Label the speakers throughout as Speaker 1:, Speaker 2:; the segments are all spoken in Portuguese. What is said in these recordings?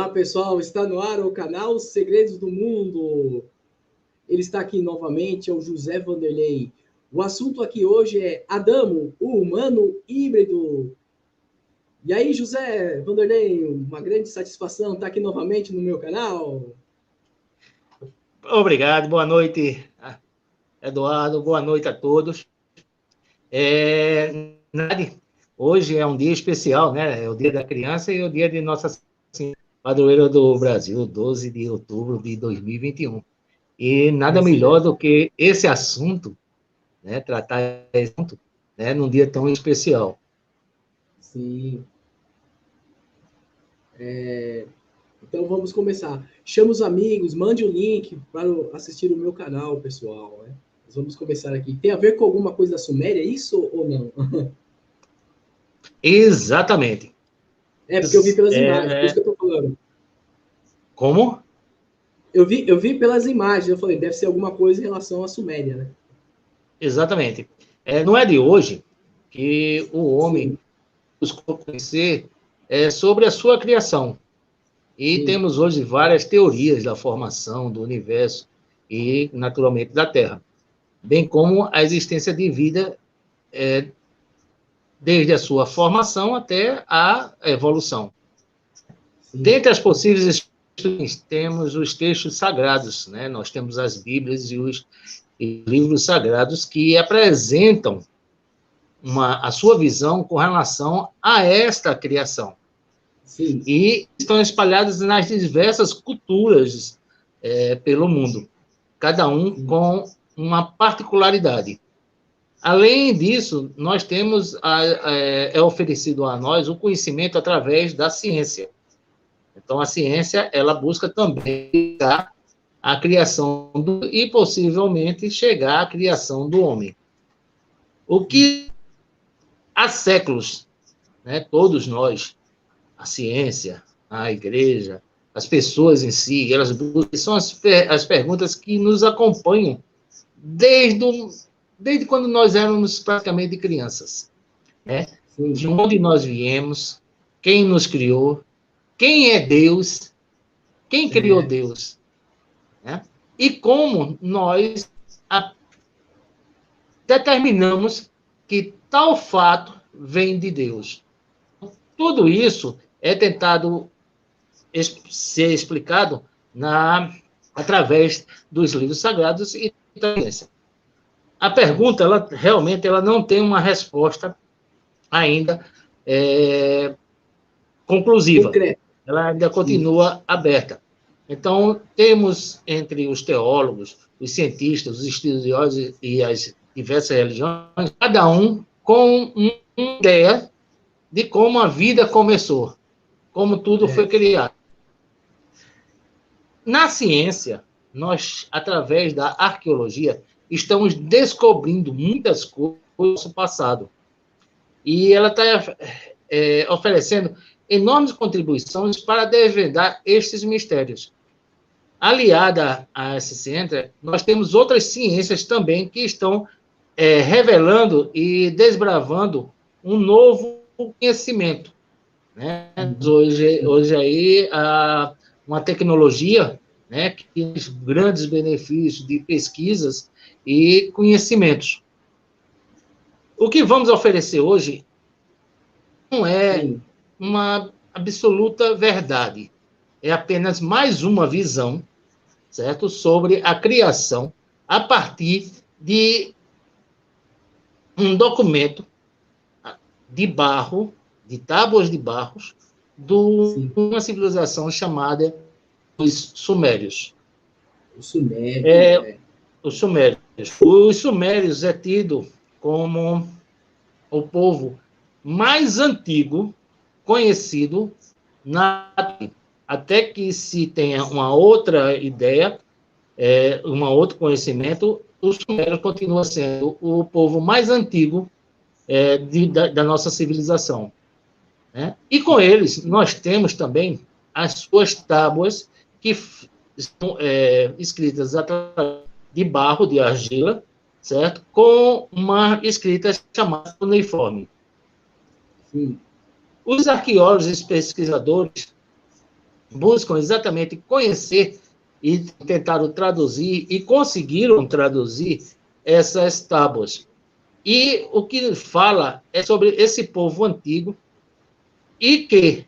Speaker 1: Olá, pessoal, está no ar o canal Segredos do Mundo. Ele está aqui novamente, é o José Vanderlei. O assunto aqui hoje é Adamo, o humano híbrido. E aí, José Vanderlei, uma grande satisfação estar aqui novamente no meu canal.
Speaker 2: Obrigado, boa noite, Eduardo, boa noite a todos. Hoje é um dia especial, né? É o Dia da Criança e o dia de Nossa Senhora Padroeira do Brasil, 12 de outubro de 2021. E nada melhor do que esse assunto, né? Tratar esse assunto, né? Num dia tão especial.
Speaker 1: Sim. Então vamos começar. Chama os amigos, mande o link para assistir o meu canal, pessoal. Né? Nós vamos começar aqui. Tem a ver com alguma coisa da Suméria, isso ou não?
Speaker 2: Exatamente.
Speaker 1: É, porque eu vi pelas imagens, por isso que eu estou falando.
Speaker 2: Como?
Speaker 1: Eu vi pelas imagens, eu falei, deve ser alguma coisa em relação à Suméria, né?
Speaker 2: Exatamente. Não é de hoje que o homem buscou conhecer sobre a sua criação. E temos hoje várias teorias da formação do universo e, naturalmente, da Terra, bem como a existência de vida desde a sua formação até a evolução. Dentre as possíveis explicações, temos os textos sagrados, né? Nós temos as Bíblias e os livros sagrados que apresentam a sua visão com relação a esta criação.
Speaker 1: Sim.
Speaker 2: E estão espalhados nas diversas culturas pelo mundo, cada um com uma particularidade. Além disso, nós temos oferecido a nós o conhecimento através da ciência. Então, a ciência, ela busca também a criação e, possivelmente, chegar à criação do homem. O que há séculos, né, todos nós, a ciência, a igreja, as pessoas em si, elas são as perguntas que nos acompanham desde quando nós éramos praticamente crianças. Né? De onde nós viemos, quem nos criou, quem é Deus, quem criou Deus. Né? E como nós determinamos que tal fato vem de Deus. Tudo isso é tentado ser explicado através dos livros sagrados e da ciência. A pergunta, realmente, não tem uma resposta ainda conclusiva. Concreto. Ela ainda continua aberta. Então, temos entre os teólogos, os cientistas, os estudiosos e as diversas religiões, cada um com uma ideia de como a vida começou, como tudo foi criado. Na ciência, nós, através da arqueologia, estamos descobrindo muitas coisas do nosso passado. E ela está oferecendo enormes contribuições para desvendar estes mistérios. Aliada a essa ciência, nós temos outras ciências também que estão revelando e desbravando um novo conhecimento. Né? Hoje aí, uma tecnologia, né, que tem grandes benefícios de pesquisas e conhecimentos. O que vamos oferecer hoje não é uma absoluta verdade, é apenas mais uma visão, certo, sobre a criação a partir de um documento de barro, de tábuas de barros, de uma civilização chamada os Sumérios.
Speaker 1: Os Sumérios.
Speaker 2: Os Sumérios. Os Sumérios é tido como o povo mais antigo conhecido até que se tenha uma outra ideia, um outro conhecimento, os Sumérios continuam sendo o povo mais antigo da nossa civilização. Né? E com eles, nós temos também as suas tábuas, que estão escritas de barro, de argila, certo? Com uma escrita chamada cuneiforme. Os arqueólogos e pesquisadores buscam exatamente conhecer e tentaram traduzir e conseguiram traduzir essas tábuas. E o que fala é sobre esse povo antigo e que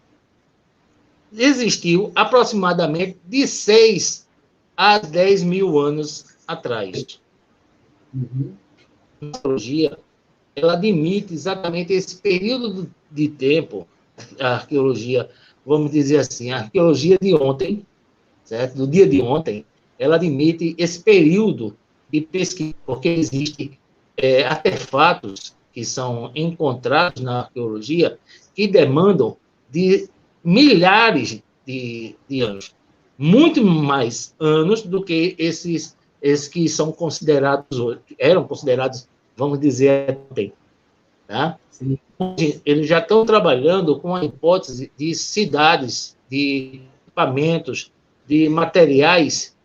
Speaker 2: existiu aproximadamente de 6 a 10 mil anos atrás.
Speaker 1: Uhum.
Speaker 2: A arqueologia, ela admite exatamente esse período de tempo, a arqueologia, vamos dizer assim, a arqueologia de ontem, certo? Do dia de ontem, ela admite esse período de pesquisa, porque existem artefatos que são encontrados na arqueologia que demandam de milhares de anos, muito mais anos do que esses que são considerados hoje, eram considerados, vamos dizer, ontem, tá?
Speaker 1: Sim.
Speaker 2: Eles já estão trabalhando com a hipótese de cidades, de equipamentos, de materiais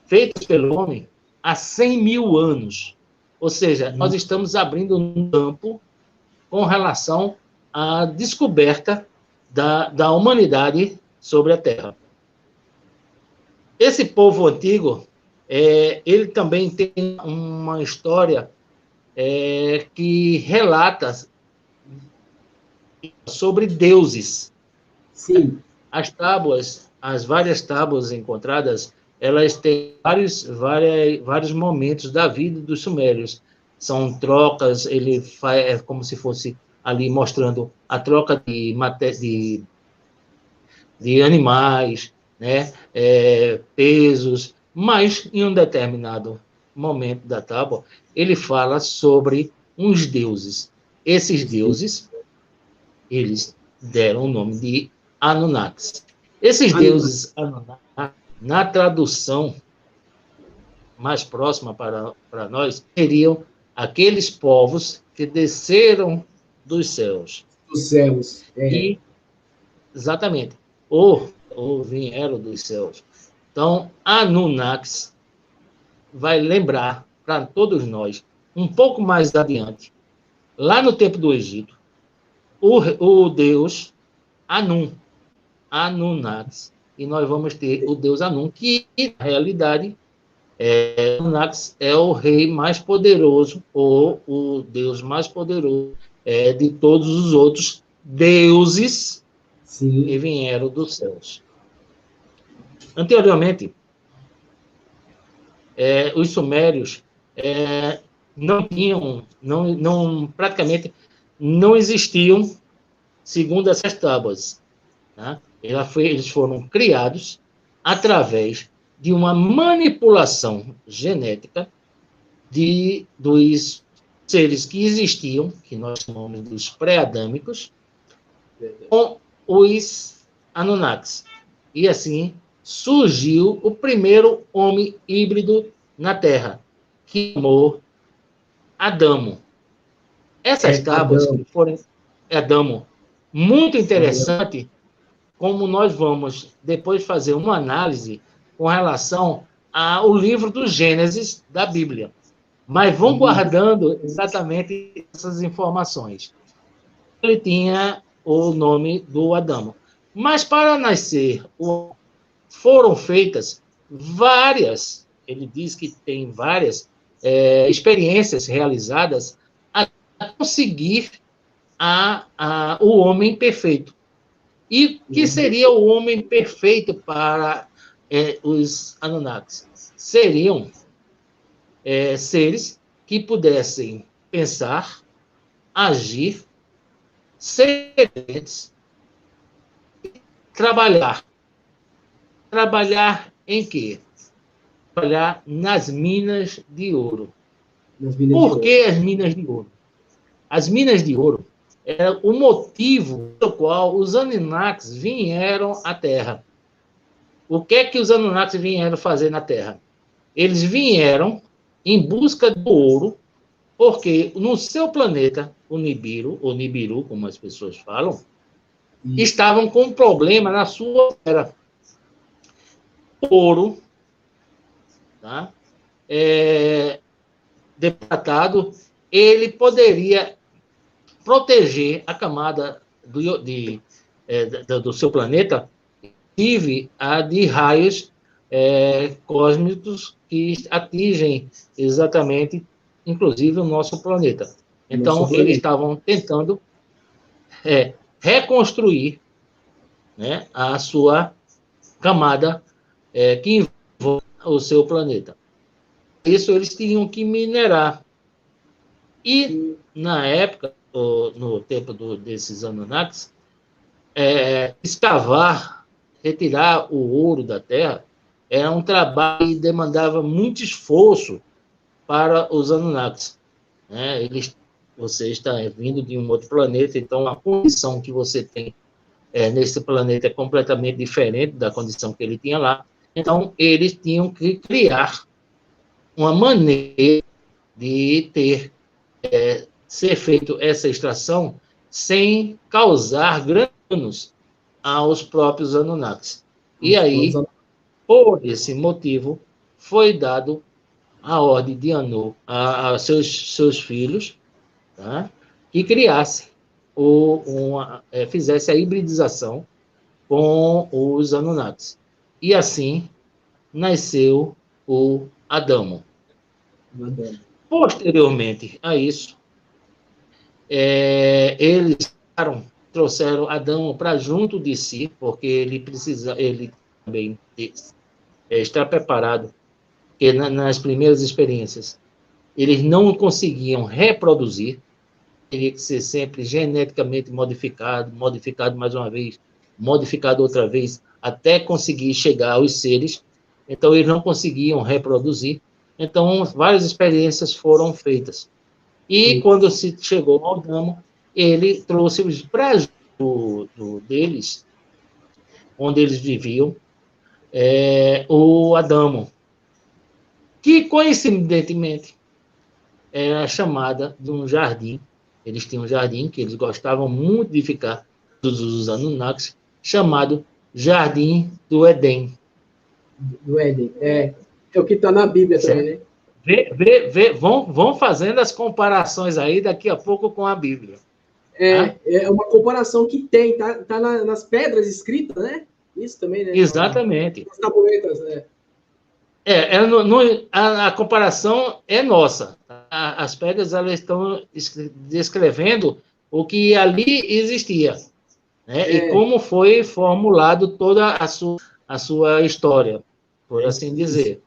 Speaker 2: feitos pelo homem há 100 mil anos. Ou seja, nós estamos abrindo um campo com relação à descoberta da humanidade sobre a Terra. Esse povo antigo, ele também tem uma história que relata sobre deuses.
Speaker 1: Sim.
Speaker 2: As tábuas, as várias tábuas encontradas, elas têm vários momentos da vida dos sumérios. São trocas, ele faz como se fosse ali mostrando a troca de animais, né? Pesos, mas em um determinado momento da tábua, ele fala sobre uns deuses. Esses deuses, eles deram o nome de Anunnakis. Esses deuses Anunnakis, na tradução mais próxima para nós, seriam aqueles povos que desceram dos céus.
Speaker 1: Dos céus.
Speaker 2: E, exatamente. Ou vieram dos céus. Então, Anunnakis vai lembrar para todos nós, um pouco mais adiante, lá no tempo do Egito, o deus Anum, Anunnakis. E nós vamos ter o deus Anum, que, na realidade, Anunnakis é o rei mais poderoso, ou o deus mais poderoso de todos os outros deuses que vieram dos céus. Anteriormente, os sumérios não tinham, praticamente não existiam, segundo essas tábuas. Tá? Eles foram criados através de uma manipulação genética dos seres que existiam, que nós chamamos dos pré-adâmicos, com os Anunnakis. E assim surgiu o primeiro homem híbrido na Terra, que chamou Adamo. Essas tábuas que foram Adamo, muito interessante, como nós vamos depois fazer uma análise com relação ao livro do Gênesis da Bíblia. Mas vão guardando exatamente essas informações. Ele tinha o nome do Adamo. Mas para nascer, foram feitas várias, ele diz que tem várias experiências realizadas a conseguir o homem perfeito. E que seria o homem perfeito para os Anunnakis? Seriam seres que pudessem pensar, agir, ser diferentes, trabalhar. Trabalhar em quê? Trabalhar nas minas de ouro. Por que as minas de ouro? As minas de ouro é o motivo pelo qual os Anunnakis vieram à Terra. O que é que os Anunnakis vieram fazer na Terra? Eles vieram em busca do ouro, porque no seu planeta, o Nibiru, ou Nibiru, como as pessoas falam, estavam com um problema na sua era. O ouro, tá? Depletado, ele poderia proteger a camada do seu planeta inclusive a de raios cósmicos que atingem exatamente, inclusive, o nosso planeta. Então, eles estavam tentando reconstruir, né, a sua camada que envolve o seu planeta. Isso eles tinham que minerar. E, na época, no tempo desses Anunnakis, escavar, retirar o ouro da Terra, era um trabalho que demandava muito esforço para os Anunnakis. Né? Você está vindo de um outro planeta, então a condição que você tem nesse planeta é completamente diferente da condição que ele tinha lá. Então, eles tinham que criar uma maneira de ser feito essa extração sem causar danos aos próprios Anunnakis. E aí, por esse motivo, foi dado a ordem de Anu a seus filhos, tá? Que criasse fizesse a hibridização com os Anunnakis. E assim nasceu o Adamo. Posteriormente a isso, eles trouxeram Adão para junto de si, porque ele também está preparado, porque nas primeiras experiências eles não conseguiam reproduzir, teria que ser sempre geneticamente modificado mais uma vez, modificado outra vez, até conseguir chegar aos seres. Então, eles não conseguiam reproduzir. Então, várias experiências foram feitas. E, quando se chegou ao Adamo, ele trouxe os braços deles, onde eles viviam, o Adamo, que, coincidentemente, era chamada de um jardim. Eles tinham um jardim que eles gostavam muito de ficar, todos os Anunnakis, chamado Jardim do Éden.
Speaker 1: Do Éden, é o que está na Bíblia também,
Speaker 2: né? Vão fazendo as comparações aí daqui a pouco com a Bíblia.
Speaker 1: É uma comparação que tem, tá nas pedras escritas, né? Isso também, né?
Speaker 2: Exatamente.
Speaker 1: Nas tabuletas, né?
Speaker 2: A comparação é nossa. As pedras elas estão descrevendo o que ali existia, né? E como foi formulado toda a sua história, por assim dizer.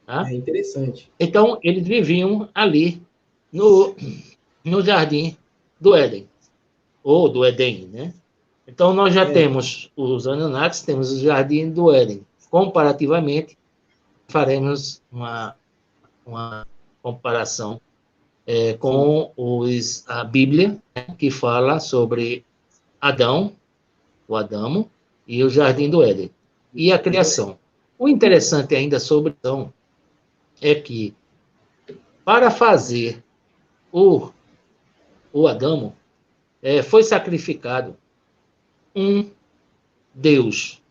Speaker 2: Tá?
Speaker 1: É interessante.
Speaker 2: Então, eles viviam ali no Jardim do Éden, ou do Éden, né? Então, nós já temos os Anunnakis, temos o Jardim do Éden. Comparativamente, faremos uma comparação com a Bíblia, né, que fala sobre Adão, o Adamo, e o Jardim do Éden, e a criação. O interessante ainda sobre Adão é que, para fazer o Adamo, foi sacrificado um Deus,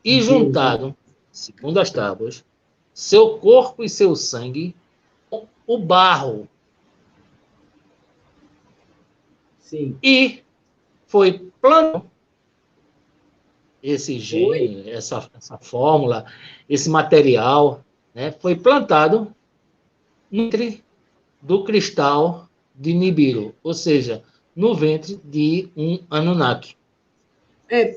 Speaker 2: e juntado, segundo as tábuas, seu corpo e seu sangue, o barro.
Speaker 1: Sim.
Speaker 2: E foi plantado esse gene, essa fórmula, esse material, né, foi plantado no ventre do cristal de Nibiru, ou seja, no ventre de um Anunnaki.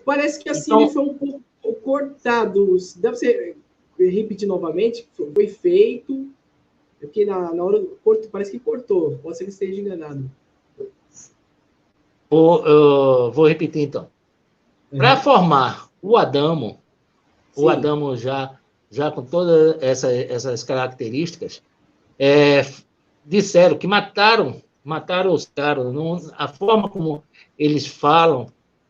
Speaker 1: Parece que assim ele foi um pouco cortado. Deve ser repetir novamente, foi feito, porque na hora parece que cortou, pode ser que esteja enganado.
Speaker 2: Vou repetir então. Para formar o Adamo, o Adamo já com todas essas características, disseram que mataram os caras. A forma como eles falam,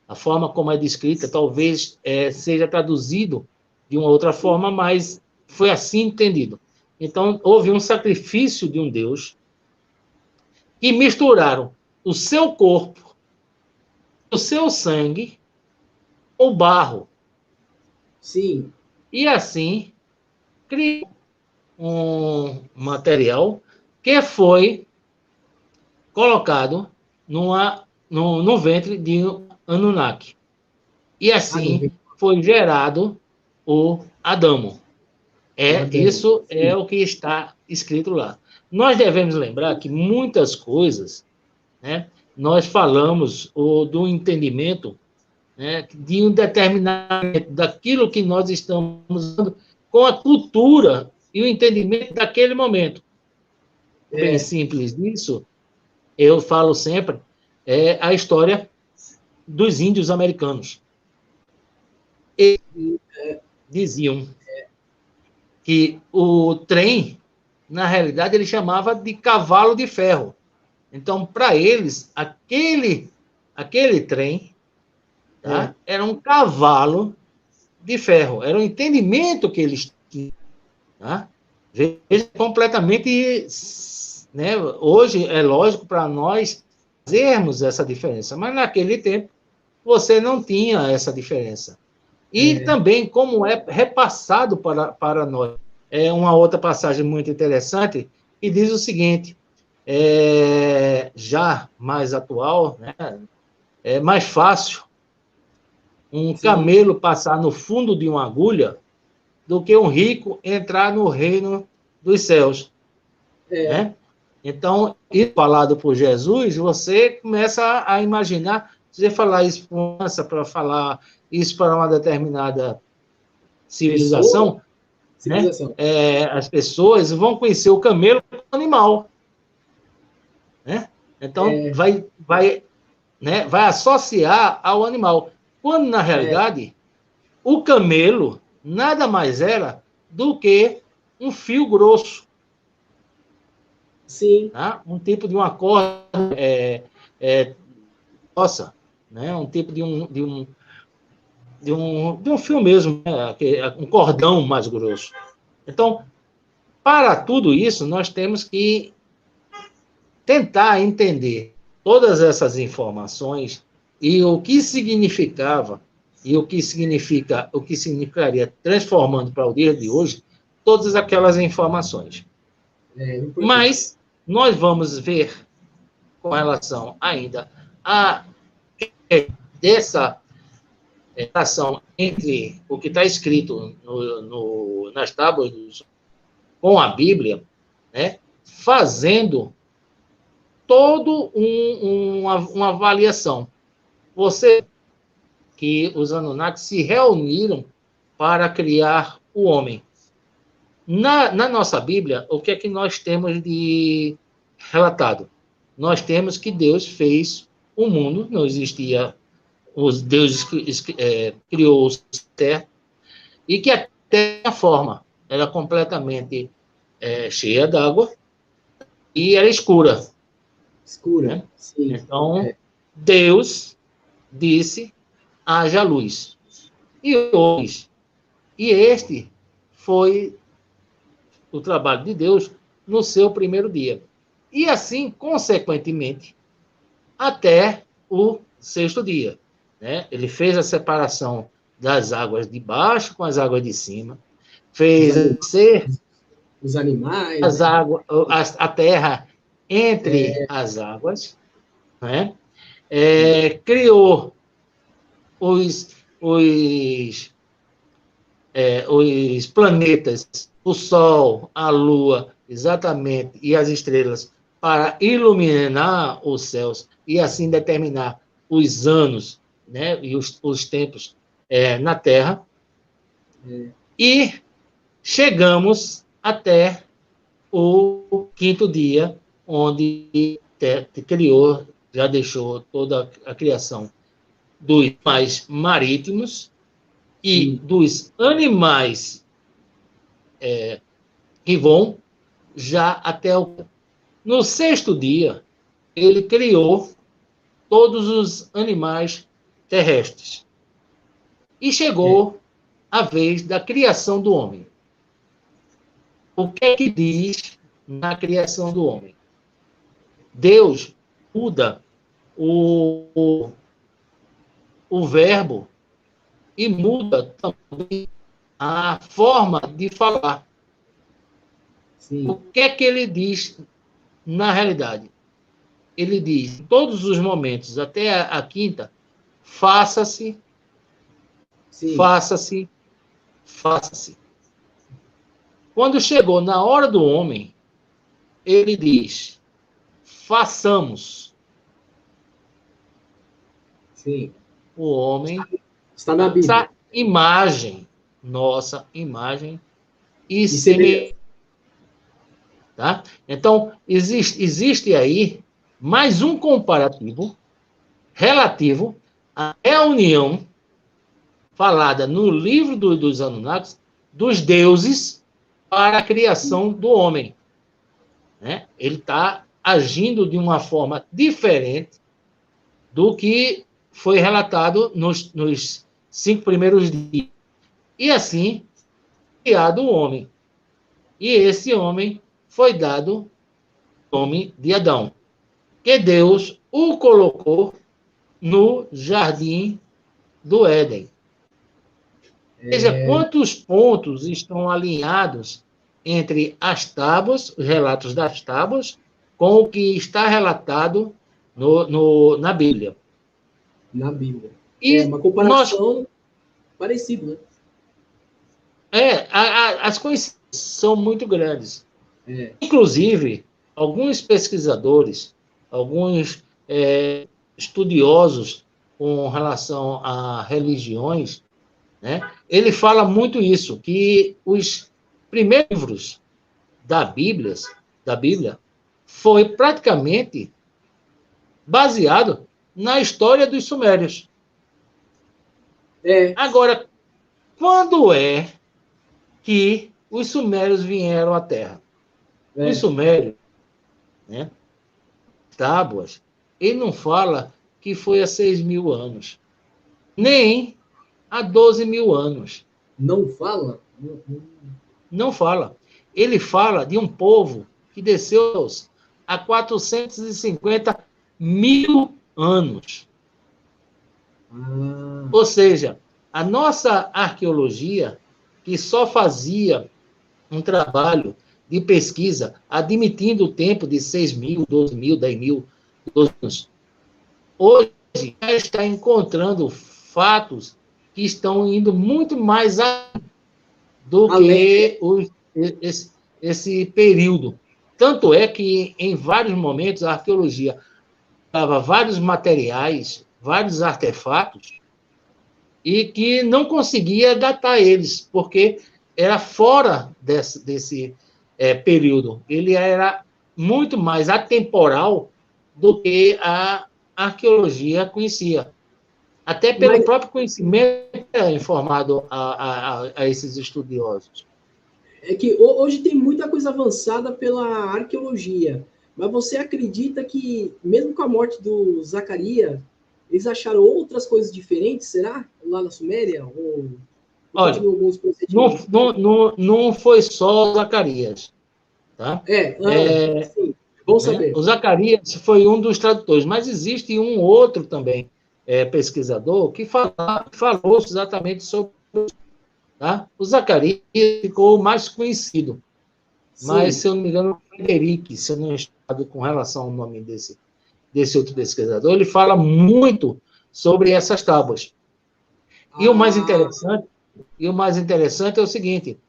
Speaker 2: a forma como é descrita, talvez seja traduzido de uma outra forma, mas foi assim entendido. Então, houve um sacrifício de um Deus e misturaram o seu corpo, o seu sangue, o barro.
Speaker 1: Sim.
Speaker 2: E assim criou um material que foi colocado no ventre de Anunnaki. E assim foi gerado o Adamo. Isso é o que está escrito lá. Nós devemos lembrar que muitas coisas, né, nós falamos do entendimento, né, de um determinado daquilo que nós estamos usando com a cultura e o entendimento daquele momento. Bem simples disso, eu falo sempre, é a história dos índios americanos. Eles diziam que o trem, na realidade, ele chamava de cavalo de ferro. Então, para eles, aquele trem, tá, era um cavalo de ferro. Era o entendimento que eles tinham. Tá? Veja, completamente... Né, hoje, é lógico para nós fazermos essa diferença, mas naquele tempo você não tinha essa diferença. E também como é repassado para nós. É uma outra passagem muito interessante, que diz o seguinte, já mais atual, né, é mais fácil um camelo passar no fundo de uma agulha do que um rico entrar no reino dos céus. Né? Então, e falado por Jesus, você começa a imaginar, se você falar isso para falar isso para uma determinada civilização, né? As pessoas vão conhecer o camelo como animal. Né? Então, vai associar ao animal. Quando, na realidade, o camelo nada mais era do que um fio grosso.
Speaker 1: Sim.
Speaker 2: Tá? Um tipo de uma corda grossa, né? Um tipo de um fio mesmo, né? Um cordão mais grosso. Então, para tudo isso, nós temos que tentar entender todas essas informações e o que significava e o que significaria transformando para o dia de hoje todas aquelas informações. Mas nós vamos ver com relação ainda a dessa relação entre o que está escrito nas tábuas com a Bíblia, né, fazendo todo uma avaliação. Você que os Anunnaki se reuniram para criar o homem. Na nossa Bíblia, o que é que nós temos de relatado? Nós temos que Deus fez o mundo, não existia, Deus criou o terra, e que a terra forma era completamente cheia d'água e era escura.
Speaker 1: Escura,
Speaker 2: né?
Speaker 1: sim.
Speaker 2: Então, Deus disse, haja luz. E hoje, e este foi o trabalho de Deus no seu primeiro dia. E assim, consequentemente, até o sexto dia. Né? Ele fez a separação das águas de baixo com as águas de cima, fez
Speaker 1: os animais,
Speaker 2: as águas, a terra entre as águas, né? Criou os planetas, o Sol, a Lua, exatamente, e as estrelas, para iluminar os céus e assim determinar os anos, né, e os tempos na Terra. E chegamos até o quinto dia, onde criou, já deixou toda a criação dos animais marítimos e dos animais que vão já até no sexto dia, ele criou todos os animais terrestres. E chegou a vez da criação do homem. O que é que diz na criação do homem? Deus muda o verbo e muda também a forma de falar.
Speaker 1: Sim.
Speaker 2: O que é que ele diz na realidade? Ele diz, em todos os momentos, até a quinta, faça-se faça-se, faça-se. Quando chegou na hora do homem, ele diz, façamos.
Speaker 1: Sim.
Speaker 2: O homem,
Speaker 1: está na Bíblia.
Speaker 2: essa imagem, nossa imagem e
Speaker 1: semelhança.
Speaker 2: Tá? Então, existe aí mais um comparativo relativo à reunião falada no livro dos Anunnakis dos deuses para a criação do homem. Né? Ele está agindo de uma forma diferente do que foi relatado nos 5 primeiros dias. E assim, criado o homem. E esse homem foi dado o nome de Adão, que Deus o colocou no jardim do Éden. Veja quantos pontos estão alinhados entre as tábuas, os relatos das tábuas, com o que está relatado na Bíblia.
Speaker 1: Na Bíblia.
Speaker 2: E
Speaker 1: uma comparação parecida, né?
Speaker 2: As coincidências são muito grandes. Inclusive, alguns pesquisadores, alguns estudiosos com relação a religiões, né, ele fala muito isso, que os primeiros livros da Bíblia foi praticamente baseado na história dos sumérios. Agora, quando é que os sumérios vieram à Terra? Os sumérios, né, tábuas, ele não fala que foi há 6.000 anos, nem há 12.000 anos.
Speaker 1: Não fala?
Speaker 2: Não fala. Ele fala de um povo que desceu há 450 mil anos. Ou seja, a nossa arqueologia, que só fazia um trabalho de pesquisa, admitindo o tempo de 6.000, 12.000, 10.000 anos, hoje já está encontrando fatos que estão indo muito mais além do que esse período. Tanto é que, em vários momentos, a arqueologia dava vários materiais, vários artefatos, e que não conseguia datar eles, porque era fora desse período. Ele era muito mais atemporal do que a arqueologia conhecia. Até pelo próprio conhecimento informado a esses estudiosos.
Speaker 1: É que hoje tem muita coisa avançada pela arqueologia, mas você acredita que, mesmo com a morte do Zacarias, eles acharam outras coisas diferentes, será? Lá na Suméria? Ou
Speaker 2: olha, não foi só Zacarias. Tá?
Speaker 1: Sim, bom saber.
Speaker 2: O Zacarias foi um dos tradutores, mas existe um outro também, pesquisador, que falou exatamente sobre isso. Tá? O Zacarias ficou mais conhecido. Sim. Mas, se eu não me engano, o Frederic, se eu não estou com relação ao nome desse outro pesquisador, ele fala muito sobre essas tábuas. E o mais interessante é o seguinte: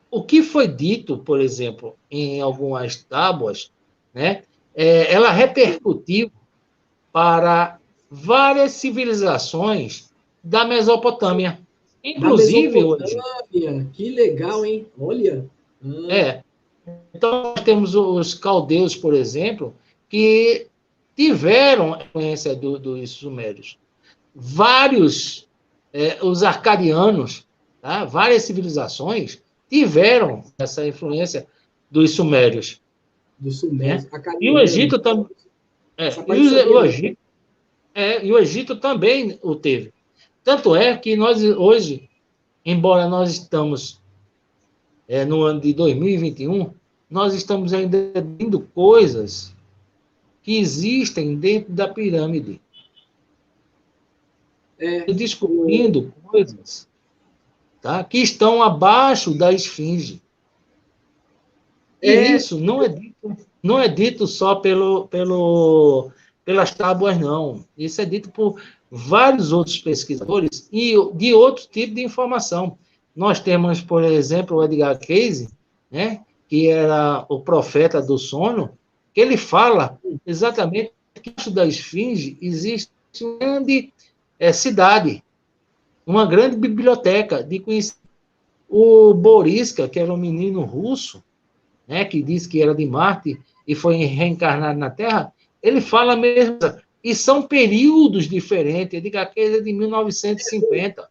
Speaker 2: o que foi dito, por exemplo, em algumas tábuas, né, ela repercutiu para várias civilizações da Mesopotâmia. Inclusive hoje.
Speaker 1: Que legal, hein? Olha.
Speaker 2: Então, nós temos os caldeus, por exemplo, que tiveram influência dos sumérios. Vários, os arcadianos, tá? Várias civilizações tiveram essa influência dos sumérios.
Speaker 1: Dos sumérios.
Speaker 2: E o Egito também. E o Egito também o teve. Tanto é que nós hoje, embora nós estamos no ano de 2021, nós estamos ainda vendo coisas que existem dentro da pirâmide. Descobrindo coisas, tá, que estão abaixo da esfinge. E isso não é dito só pelas tábuas, não. Isso é dito por vários outros pesquisadores e de outro tipo de informação. Nós temos, por exemplo, o Edgar Cayce, né, que era o profeta do sono, que ele fala exatamente que embaixo da esfinge existe uma grande cidade, uma grande biblioteca de conhecimento. O Boriska, que era um menino russo, né, que disse que era de Marte e foi reencarnado na Terra, ele fala mesmo, e são períodos diferentes. Edgar Cayce é de 1950.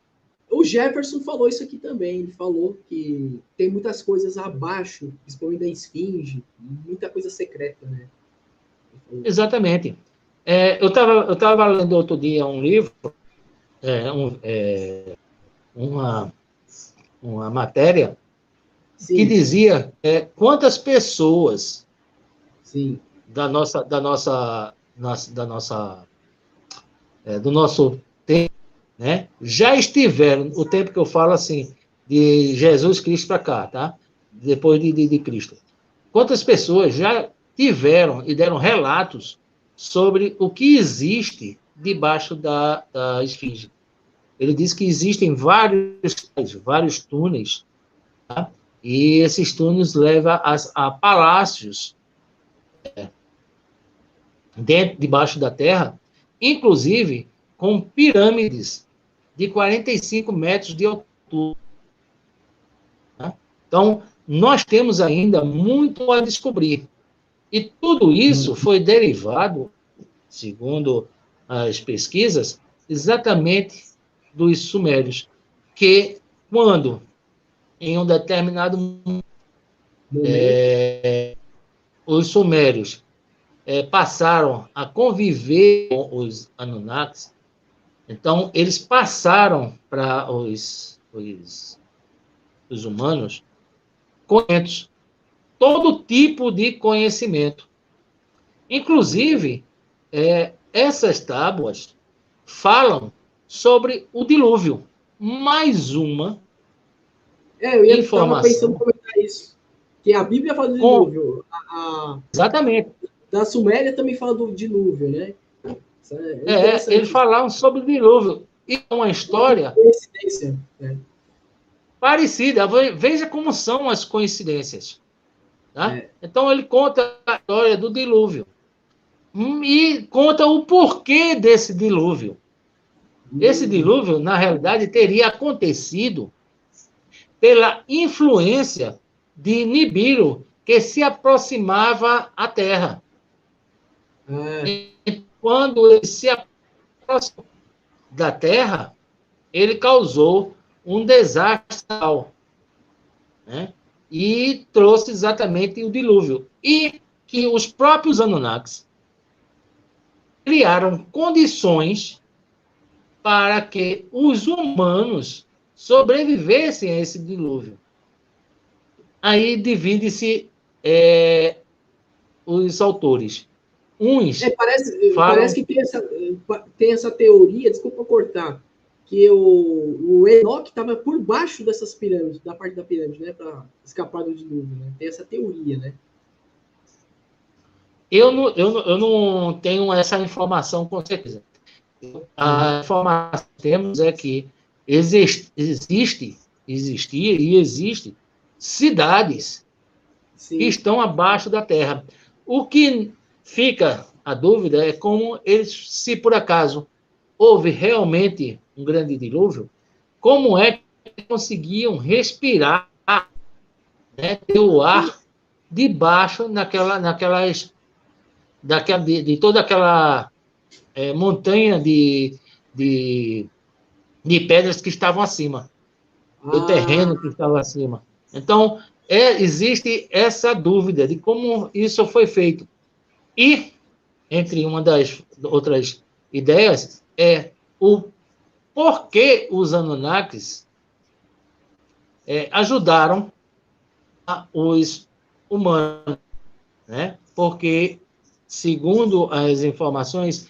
Speaker 1: O Jefferson falou isso aqui também. Ele falou que tem muitas coisas abaixo, principalmente da esfinge, muita coisa secreta, né?
Speaker 2: Exatamente. Eu tava lendo outro dia um livro, uma matéria,
Speaker 1: Sim.
Speaker 2: que dizia quantas pessoas
Speaker 1: Sim.
Speaker 2: do nosso tempo, né, já estiveram, o tempo que eu falo assim, de Jesus Cristo para cá, tá? Depois de Cristo. Quantas pessoas já tiveram e deram relatos sobre o que existe debaixo da esfinge. Ele diz que existem vários túneis, tá? E esses túneis levam a palácios debaixo da terra, inclusive com pirâmides de 45 metros de altura. Tá? Então, nós temos ainda muito a descobrir. E tudo isso foi derivado, segundo as pesquisas, exatamente dos sumérios, que quando, em um determinado momento, os sumérios passaram a conviver com os Anunnakis, então eles passaram para os humanos conhecimentos, todo tipo de conhecimento. Inclusive, essas tábuas falam sobre o dilúvio. Mais uma
Speaker 1: informação. Eu estava pensando em comentar isso. Que a Bíblia fala do dilúvio.
Speaker 2: Exatamente.
Speaker 1: Da Suméria também fala do dilúvio, né?
Speaker 2: Eles falaram sobre o dilúvio. E uma história
Speaker 1: coincidência, né?
Speaker 2: Parecida. Veja como são as coincidências. Tá? Então, ele conta a história do dilúvio. E conta o porquê desse dilúvio. Esse dilúvio, na realidade, teria acontecido pela influência de Nibiru, que se aproximava à Terra. E quando ele se aproximou da Terra, ele causou um desastre, né? E trouxe exatamente o dilúvio. E que os próprios Anunnakis criaram condições para que os humanos sobrevivessem a esse dilúvio. Aí divide-se os autores. Uns
Speaker 1: parece que tem essa teoria, desculpa eu cortar, que o Enoque estava por baixo dessas pirâmides, da parte da pirâmide, né, para escapar do dilúvio, né? Tem essa teoria, né?
Speaker 2: Eu não tenho essa informação com certeza. A informação que temos é que existem cidades que estão abaixo da Terra. O que fica a dúvida é como eles, se por acaso houve realmente um grande dilúvio, como é que conseguiam respirar, né, ter o ar debaixo de toda aquela montanha de pedras que estavam acima, do terreno que estava acima. Então, existe essa dúvida de como isso foi feito. E, entre uma das outras ideias, o porquê os Anunnakis ajudaram os humanos, né? Porque, segundo as informações,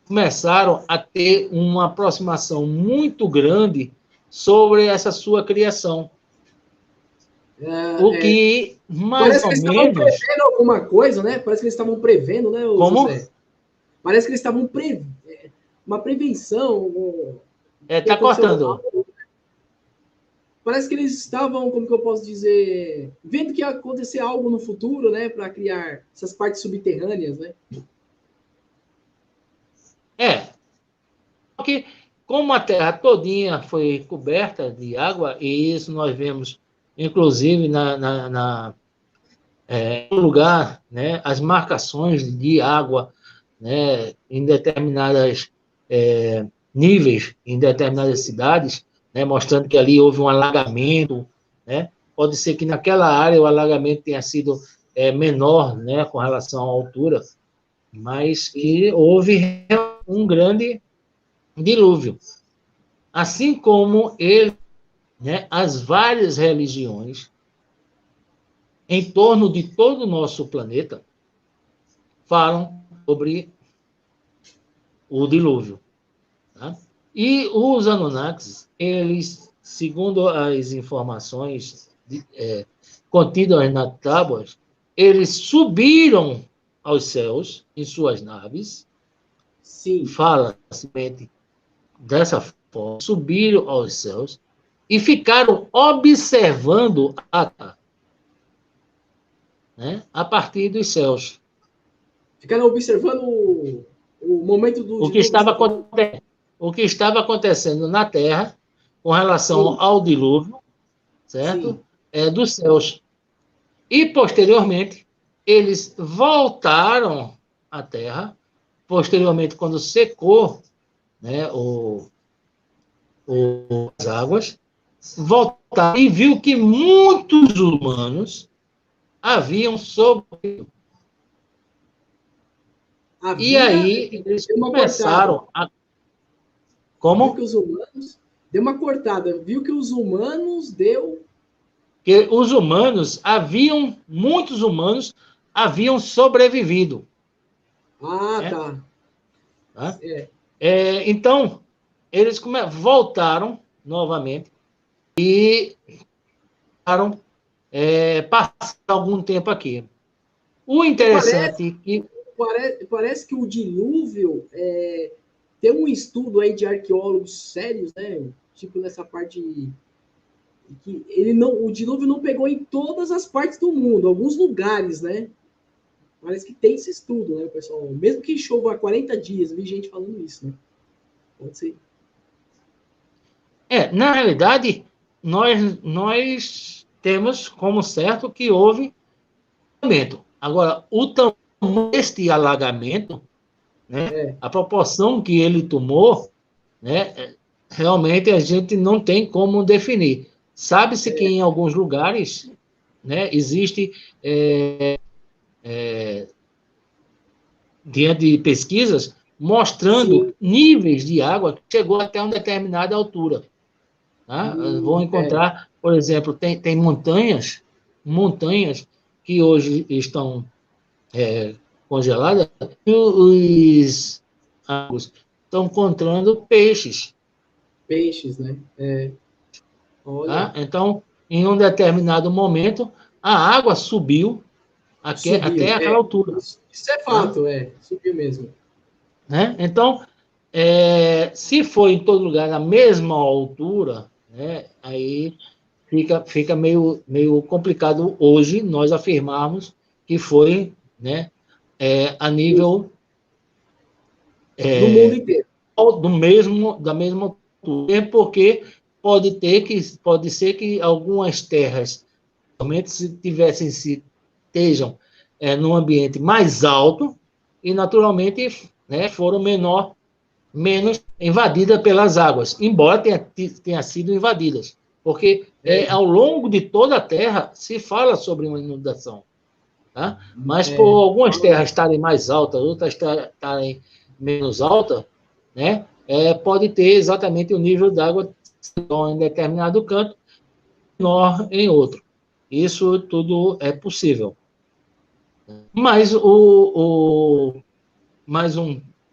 Speaker 2: começaram a ter uma aproximação muito grande sobre essa sua criação. O que, mais ou menos... Parece que eles estavam
Speaker 1: prevendo alguma coisa, né? Parece que eles estavam prevendo, né,
Speaker 2: como?
Speaker 1: José? Parece que eles estavam prevendo. uma prevenção.
Speaker 2: Está cortando.
Speaker 1: Parece que eles estavam, como que eu posso dizer, vendo que ia acontecer algo no futuro, né, para criar essas partes subterrâneas, né?
Speaker 2: Porque como a Terra todinha foi coberta de água, e isso nós vemos, inclusive, no lugar, né, as marcações de água, né, em determinadas níveis, em determinadas cidades, né, mostrando que ali houve um alagamento, né? Pode ser que naquela área o alagamento tenha sido menor, né, com relação à altura, mas que houve um grande dilúvio. Assim como ele, né, as várias religiões em torno de todo o nosso planeta falam sobre o dilúvio. Tá? E os Anunnakis, eles, segundo as informações contidas nas tábuas, eles subiram aos céus em suas naves.
Speaker 1: Sim.
Speaker 2: Fala-se dessa forma, subiram aos céus e ficaram observando né, a partir dos céus.
Speaker 1: Ficaram observando o momento do
Speaker 2: o que estava acontecendo na Terra com relação
Speaker 1: Sim.
Speaker 2: ao dilúvio, certo? Dos céus. E, posteriormente, eles voltaram à Terra, posteriormente, quando secou, né, as águas, voltaram e viu que muitos humanos haviam sobrevivido. E aí eles começaram a... Como?
Speaker 1: Viu que os humanos... Deu uma cortada. Viu que os humanos
Speaker 2: que os humanos muitos humanos haviam sobrevivido.
Speaker 1: Tá.
Speaker 2: Tá? Então, eles voltaram novamente e passaram algum tempo aqui. O interessante
Speaker 1: parece que o dilúvio tem um estudo aí de arqueólogos sérios, né? Tipo nessa parte que o dilúvio não pegou em todas as partes do mundo, alguns lugares, né? Parece que tem esse estudo, né, pessoal? Mesmo que chova há 40 dias, vi gente falando isso, né? Pode ser.
Speaker 2: Na realidade, nós temos como certo que houve alagamento. Agora, o tamanho deste alagamento, né, a proporção que ele tomou, né, realmente a gente não tem como definir. Sabe-se que em alguns lugares, né, existe, diante de pesquisas, mostrando níveis de água que chegou até uma determinada altura. Tá? Vão encontrar, por exemplo, tem montanhas que hoje estão congeladas, e os estão encontrando peixes.
Speaker 1: Peixes, né?
Speaker 2: Tá? Então, em um determinado momento, a água subiu até aquela altura.
Speaker 1: Isso é fato, subiu mesmo.
Speaker 2: Né? Então, se for em todo lugar na mesma altura, né, aí fica meio complicado hoje nós afirmarmos que foi, né, a nível
Speaker 1: do mundo inteiro.
Speaker 2: Da mesma altura, porque pode ser que algumas terras realmente estejam num ambiente mais alto e naturalmente, né, foram menos invadidas pelas águas, embora tenha sido invadidas, porque ao longo de toda a Terra se fala sobre uma inundação, tá? Mas por algumas terras estarem mais altas, outras estarem menos altas, né, pode ter exatamente o nível d'água em determinado canto, menor em outro. Isso tudo é possível. Mas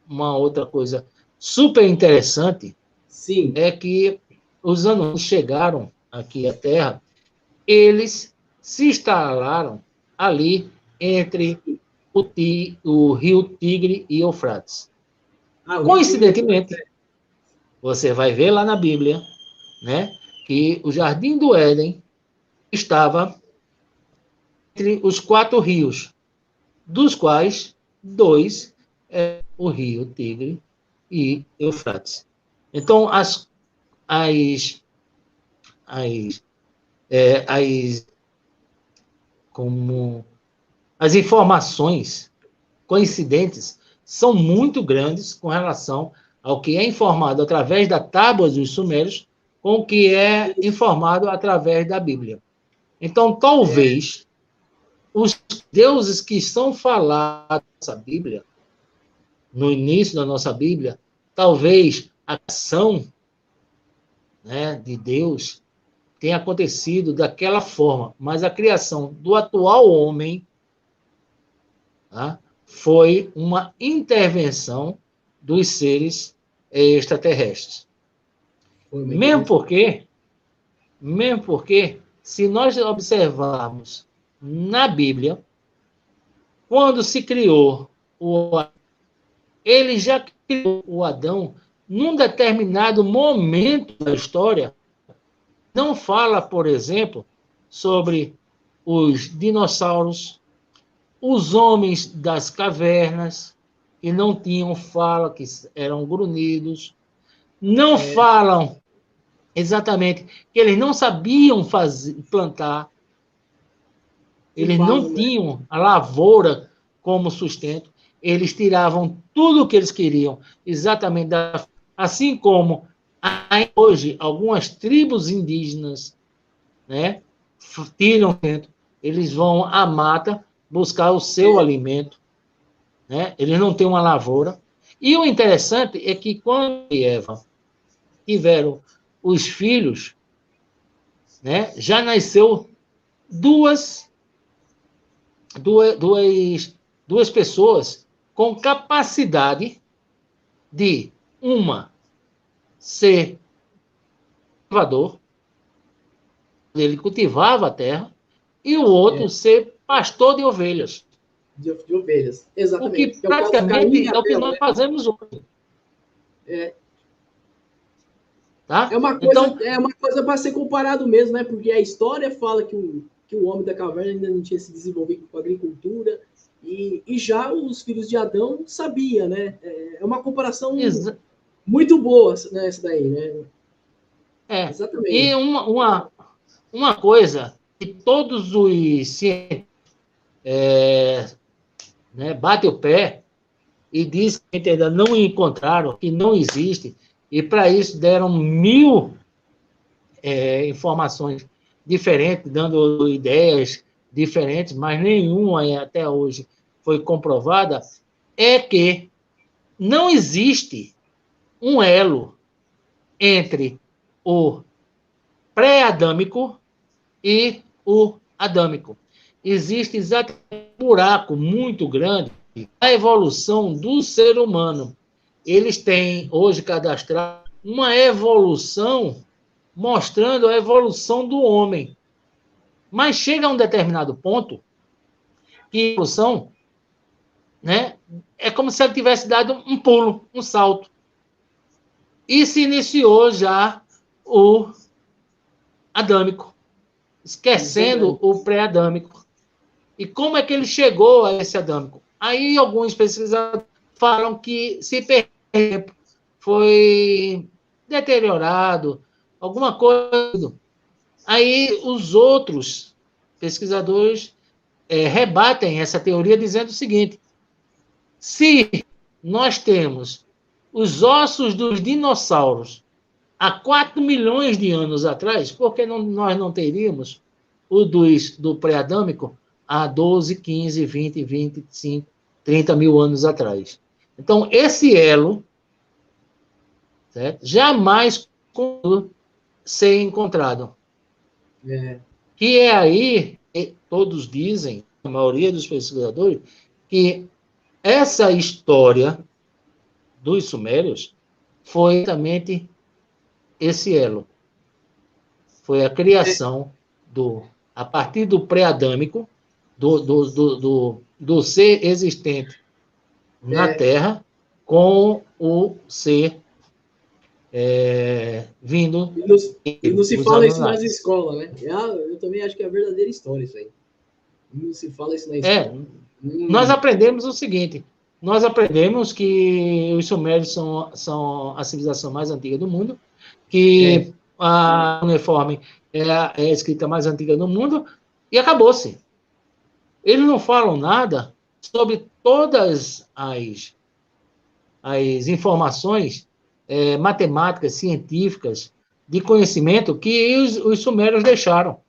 Speaker 2: uma outra coisa super interessante é que os anões chegaram aqui à Terra, eles se instalaram ali entre o rio Tigre e Eufrates. Coincidentemente, você vai ver lá na Bíblia, né, que o Jardim do Éden estava entre os 4 rios, dos quais 2 é o rio Tigre e Eufrates. Então, as, as, como as informações coincidentes são muito grandes com relação ao que é informado através da tábua dos sumérios com o que é informado através da Bíblia. Então, talvez os deuses que são falados nessa Bíblia, no início da nossa Bíblia, talvez a ação, né, de Deus tenha acontecido daquela forma, mas a criação do atual homem, tá, foi uma intervenção dos seres extraterrestres. Mesmo porque, se nós observarmos na Bíblia, quando se criou ele já criou o Adão num determinado momento da história. Não fala, por exemplo, sobre os dinossauros, os homens das cavernas, que não tinham fala, que eram grunhidos. Não falam exatamente que eles não sabiam plantar, eles não tinham a lavoura como sustento, eles tiravam tudo o que eles queriam, exatamente assim como hoje algumas tribos indígenas, né, tiram, eles vão à mata buscar o seu alimento, né? Eles não têm uma lavoura. E o interessante é que quando Eva tiveram os filhos, né, já nasceu duas pessoas com capacidade de uma ser cultivador, ele cultivava a terra, e o outro ser pastor de ovelhas.
Speaker 1: De ovelhas, exatamente.
Speaker 2: O que praticamente é o que nós fazemos hoje. Tá?
Speaker 1: É uma coisa para ser comparado mesmo, né? Porque a história fala que o homem da caverna ainda não tinha se desenvolvido com a agricultura, e já os filhos de Adão sabia, né? É uma comparação muito boa, né, essa daí, né?
Speaker 2: Exatamente. E uma coisa que todos os cientistas batem o pé e dizem que ainda não encontraram, que não existe, e para isso deram 1000 informações diferentes, dando ideias diferentes, mas nenhuma até hoje foi comprovada, é que não existe um elo entre o pré-adâmico e o adâmico. Existe exatamente um buraco muito grande na evolução do ser humano. Eles têm hoje cadastrado uma evolução mostrando a evolução do homem. Mas chega a um determinado ponto que a evolução, né, é como se ele tivesse dado um pulo, um salto. E se iniciou já o adâmico, esquecendo o pré-adâmico. E como é que ele chegou a esse adâmico? Aí alguns pesquisadores falam que se perdeu, foi deteriorado, alguma coisa. Aí os outros pesquisadores rebatem essa teoria dizendo o seguinte: se nós temos os ossos dos dinossauros há 4 milhões de anos atrás, por que nós não teríamos o do pré-adâmico há 12, 15, 20, 25, 30 mil anos atrás? Então, esse elo, certo, jamais ser encontrado. Que é aí, todos dizem, a maioria dos pesquisadores, que essa história dos sumérios foi exatamente esse elo. Foi a criação a partir do pré-adâmico, do ser existente na Terra, com o ser vindo.
Speaker 1: E não se fala isso nas escolas, né? Eu também acho que é a verdadeira história isso aí. Não se fala isso na escola.
Speaker 2: Nós aprendemos o seguinte: nós aprendemos que os sumérios são a civilização mais antiga do mundo, que a uniforme é a escrita mais antiga do mundo, e acabou-se. Eles não falam nada sobre todas as informações matemáticas, científicas, de conhecimento que os sumérios deixaram.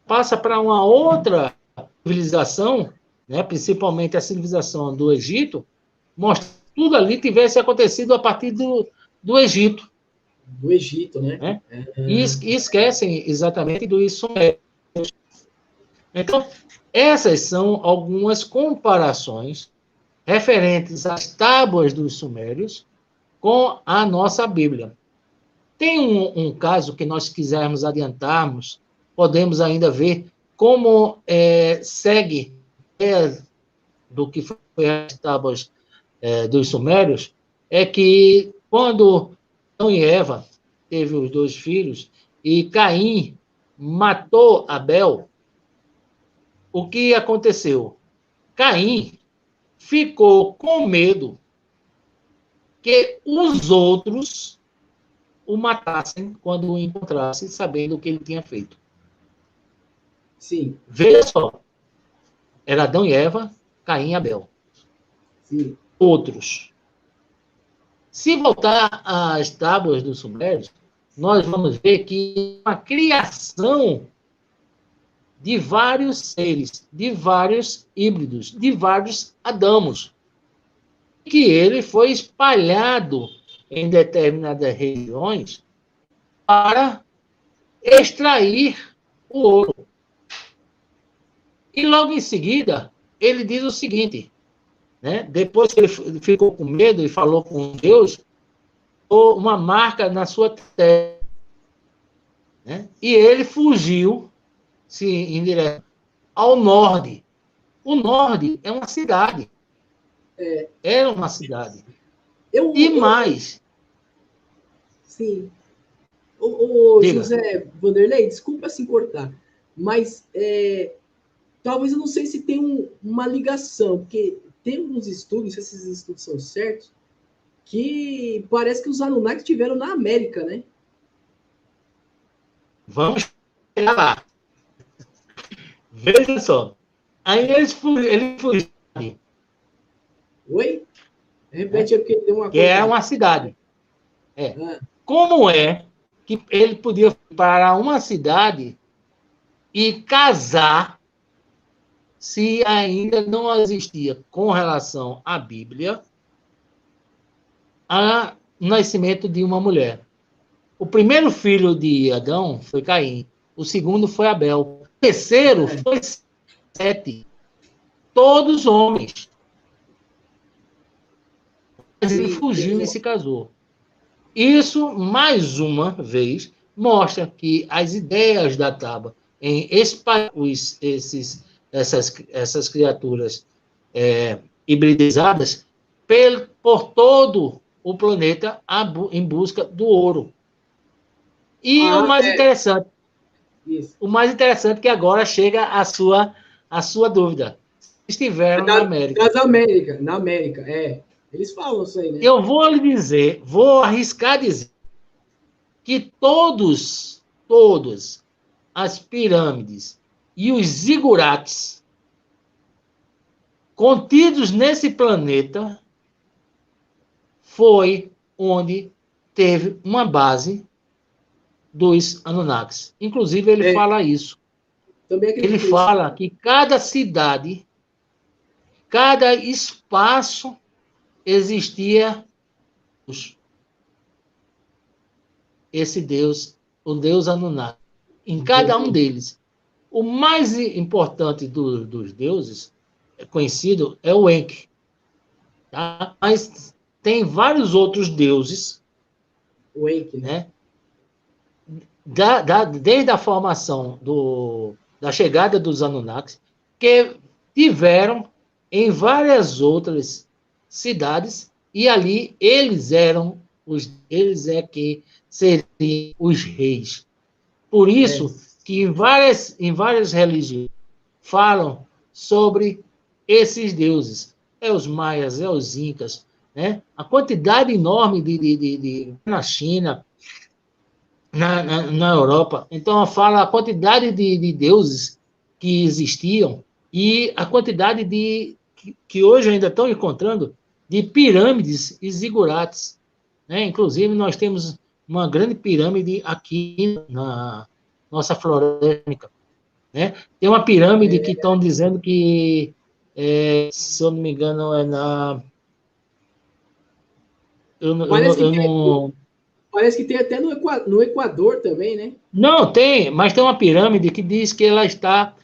Speaker 2: Passa para uma outra civilização, né, principalmente a civilização do Egito, mostra que tudo ali tivesse acontecido a partir do Egito.
Speaker 1: Do Egito, né?
Speaker 2: E esquecem exatamente do Sumério. Então, essas são algumas comparações referentes às tábuas dos Sumérios com a nossa Bíblia. Tem um caso que nós quisermos adiantarmos, podemos ainda ver como segue do que foi as tábuas dos Sumérios, é que quando Adão e Eva teve os 2 filhos e Caim matou Abel, o que aconteceu? Caim ficou com medo que os outros o matassem quando o encontrassem, sabendo o que ele tinha feito.
Speaker 1: Sim.
Speaker 2: Veja só. Era Adão e Eva, Caim e Abel.
Speaker 1: Sim.
Speaker 2: Outros. Se voltar às tábuas dos Sumérios, nós vamos ver que a criação de vários seres, de vários híbridos, de vários Adamos, que ele foi espalhado em determinadas regiões para extrair o ouro. E logo em seguida, ele diz o seguinte, né? Depois que ele ficou com medo e falou com Deus, uma marca na sua terra, né? E ele fugiu em direção ao norte. O norte é uma cidade. Era uma cidade. E mais.
Speaker 1: Sim. O José Vanderlei, desculpa se cortar, mas talvez eu não sei se tem uma ligação, porque tem uns estudos, não sei se esses estudos são certos, que parece que os Anunnaki estiveram na América, né?
Speaker 2: Vamos chegar lá. Veja só. Aí ele fugiu.
Speaker 1: Oi? Repete aí, porque deu uma
Speaker 2: coisa. Que é uma cidade. Como é que ele podia ir para uma cidade e casar se ainda não existia, com relação à Bíblia, o nascimento de uma mulher? O primeiro filho de Adão foi Caim. O segundo foi Abel. O terceiro foi Sete. Todos homens. Mas ele fugiu e se casou. Isso, mais uma vez, mostra que as ideias da Tábua em espalhar essas criaturas hibridizadas por todo o planeta em busca do ouro. E o mais interessante, que agora chega a sua dúvida. Estiveram na América.
Speaker 1: Na América, Eles falam isso aí, né?
Speaker 2: Eu vou arriscar dizer que todas as pirâmides e os zigurates contidos nesse planeta foi onde teve uma base dos Anunnakis. Inclusive, ele fala isso. Ele fala que cada cidade, cada espaço existia esse Deus, o Deus Anunnaki, em cada um deles. O mais importante dos deuses conhecido é o Enki. Tá? Mas tem vários outros deuses.
Speaker 1: O Enki,
Speaker 2: né? Desde a formação da chegada dos Anunnakis, que tiveram em várias outras cidades e ali eles é que seriam os reis. Por isso que em várias religiões falam sobre esses deuses. É os maias, é os incas, né? A quantidade enorme na China, na Europa. Então, fala a quantidade de deuses que existiam e a quantidade que hoje ainda estão encontrando de pirâmides e zigurates, né? Inclusive, nós temos uma grande pirâmide aqui na nossa floresta, né? Tem uma pirâmide que estão dizendo que, se eu não me engano, é na...
Speaker 1: Parece que tem até no Equador também, né?
Speaker 2: Não, tem, mas tem uma pirâmide que diz que ela está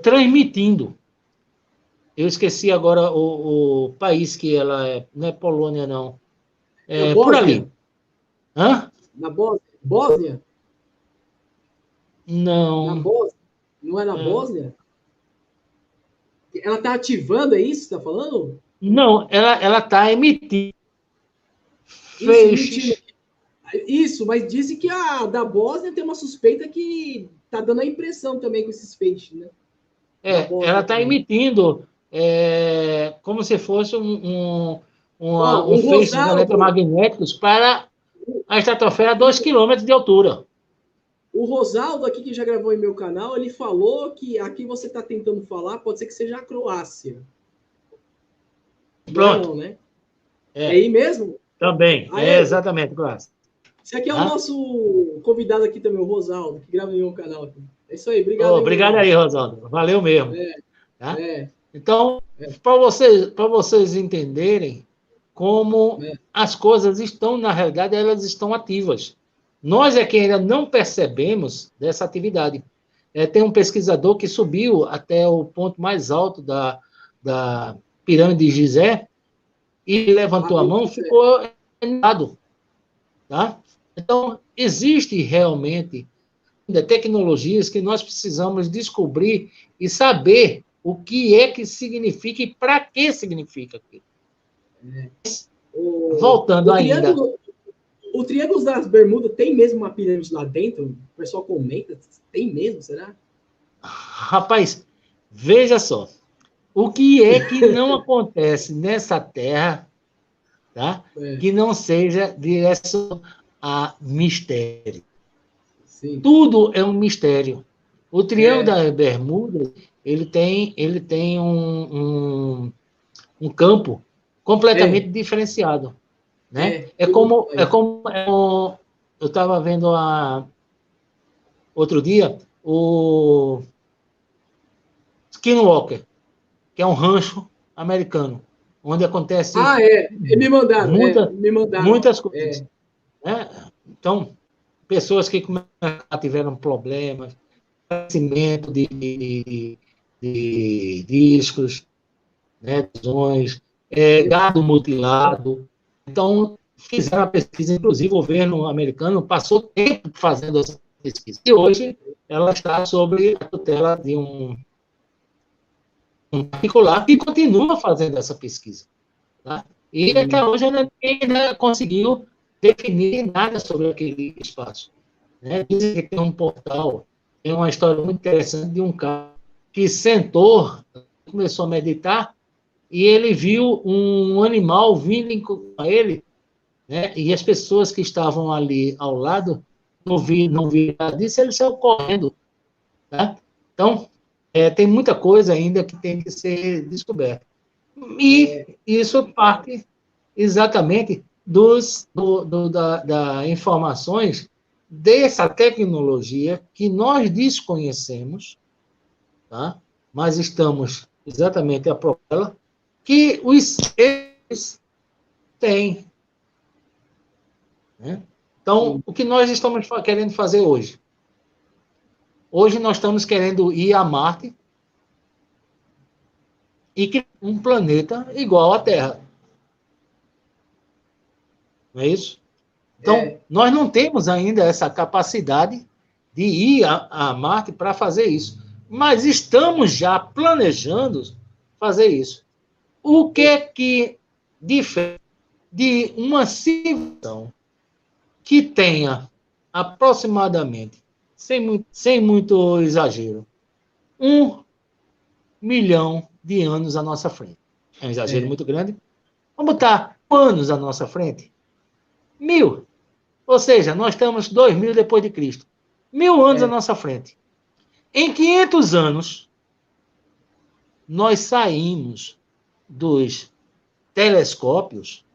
Speaker 2: transmitindo. Eu esqueci agora o país que ela é. Não é Polônia, não. É por ali. Hã?
Speaker 1: Na Bósnia? Bósnia?
Speaker 2: Não.
Speaker 1: Na Bósnia? Não é na Bósnia? Ela está ativando, é isso que você está falando?
Speaker 2: Não, ela está emitindo.
Speaker 1: Isso, mas dizem que a da Bósnia tem uma suspeita que está dando a impressão também com esses feixes, né?
Speaker 2: Ela está emitindo como se fosse um feixes eletromagnéticos para a estratosfera a 2 km de altura.
Speaker 1: O Rosaldo aqui, que já gravou em meu canal, ele falou que aqui você está tentando falar, pode ser que seja a Croácia.
Speaker 2: Pronto.
Speaker 1: Não, né? É aí mesmo?
Speaker 2: Também, exatamente, Croácia.
Speaker 1: Esse aqui é o nosso convidado aqui também, o Rosaldo, que grava em meu canal aqui. É isso aí, obrigado.
Speaker 2: Obrigado aí, Rosaldo. Valeu mesmo. Tá? Então, para vocês entenderem como as coisas estão, na realidade, elas estão ativas. Nós é que ainda não percebemos dessa atividade. Tem um pesquisador que subiu até o ponto mais alto da pirâmide de Gizé e levantou a mão e ficou animado. Tá? Então, existe realmente tecnologias que nós precisamos descobrir e saber o que é que significa e para que significa aquilo. Voltando ainda.
Speaker 1: O Triângulo das Bermudas tem mesmo uma pirâmide lá dentro? O pessoal comenta. Tem mesmo, será?
Speaker 2: Rapaz, veja só. O que é que não acontece nessa Terra, tá? Que não seja direção a mistério. Sim. Tudo é um mistério. O Triângulo das Bermudas, ele tem um campo completamente diferenciado. Né? É como eu estava vendo outro dia o Skinwalker, que é um rancho americano, onde acontece
Speaker 1: me mandaram
Speaker 2: muitas coisas. Né? Então, pessoas que tiveram problemas, crescimento de discos, né, lesões, gado mutilado. Então, fizeram a pesquisa, inclusive o governo americano passou tempo fazendo essa pesquisa. E hoje ela está sob a tutela de um particular que continua fazendo essa pesquisa. Tá? E até hoje ninguém ainda conseguiu definir nada sobre aquele espaço. Né? Dizem que tem um portal, tem uma história muito interessante de um cara que sentou, começou a meditar, e ele viu um animal vindo com ele, né? E as pessoas que estavam ali ao lado não viram nada disso, ele saiu correndo. Tá? Então, tem muita coisa ainda que tem que ser descoberta. E isso parte exatamente das informações dessa tecnologia que nós desconhecemos, tá? Mas estamos exatamente a prova dela, que os seres têm. Né? Então, o que nós estamos querendo fazer hoje? Hoje nós estamos querendo ir a Marte e criar um planeta igual à Terra. Não é isso? Então, nós não temos ainda essa capacidade de ir a Marte para fazer isso. Mas estamos já planejando fazer isso. O que é que difere de uma civilização que tenha aproximadamente, sem muito exagero, 1 milhão de anos à nossa frente. É um exagero muito grande. Vamos botar anos à nossa frente? 1000. Ou seja, nós estamos 2000 depois de Cristo. 1000 anos à nossa frente. Em 500 anos, nós saímos dos telescópios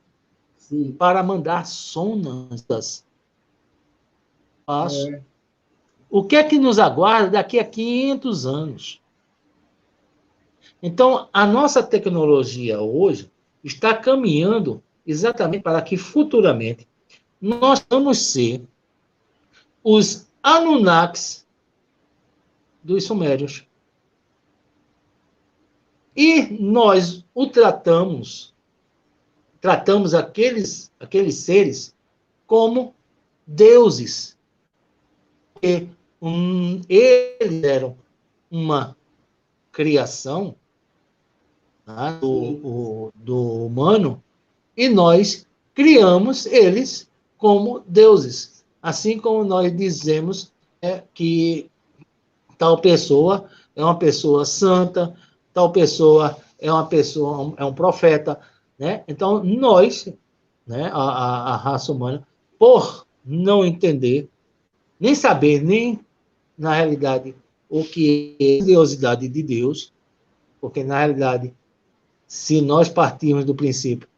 Speaker 2: para mandar sondas. O que é que nos aguarda daqui a 500 anos? Então, a nossa tecnologia hoje está caminhando exatamente para que futuramente nós vamos ser os Anunnakis dos Sumérios. E nós tratamos aqueles seres como deuses. Porque eles eram uma criação, né, do humano, e nós criamos eles como deuses. Assim como nós dizemos que tal pessoa é uma pessoa santa, tal pessoa é um profeta, né? Então, nós, né, a raça humana, por não entender, nem saber, nem, na realidade, o que é a grandiosidade de Deus, porque, na realidade, se nós partirmos do princípio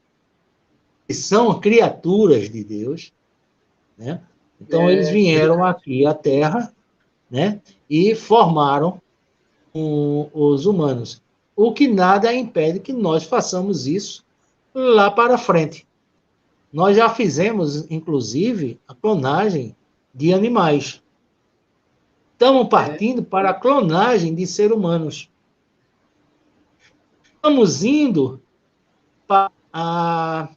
Speaker 2: que são criaturas de Deus, né? Então, eles vieram aqui à Terra, né, e formaram os humanos. O que nada impede que nós façamos isso lá para frente. Nós já fizemos, inclusive, a clonagem de animais. Estamos partindo para a clonagem de seres humanos. Estamos indo para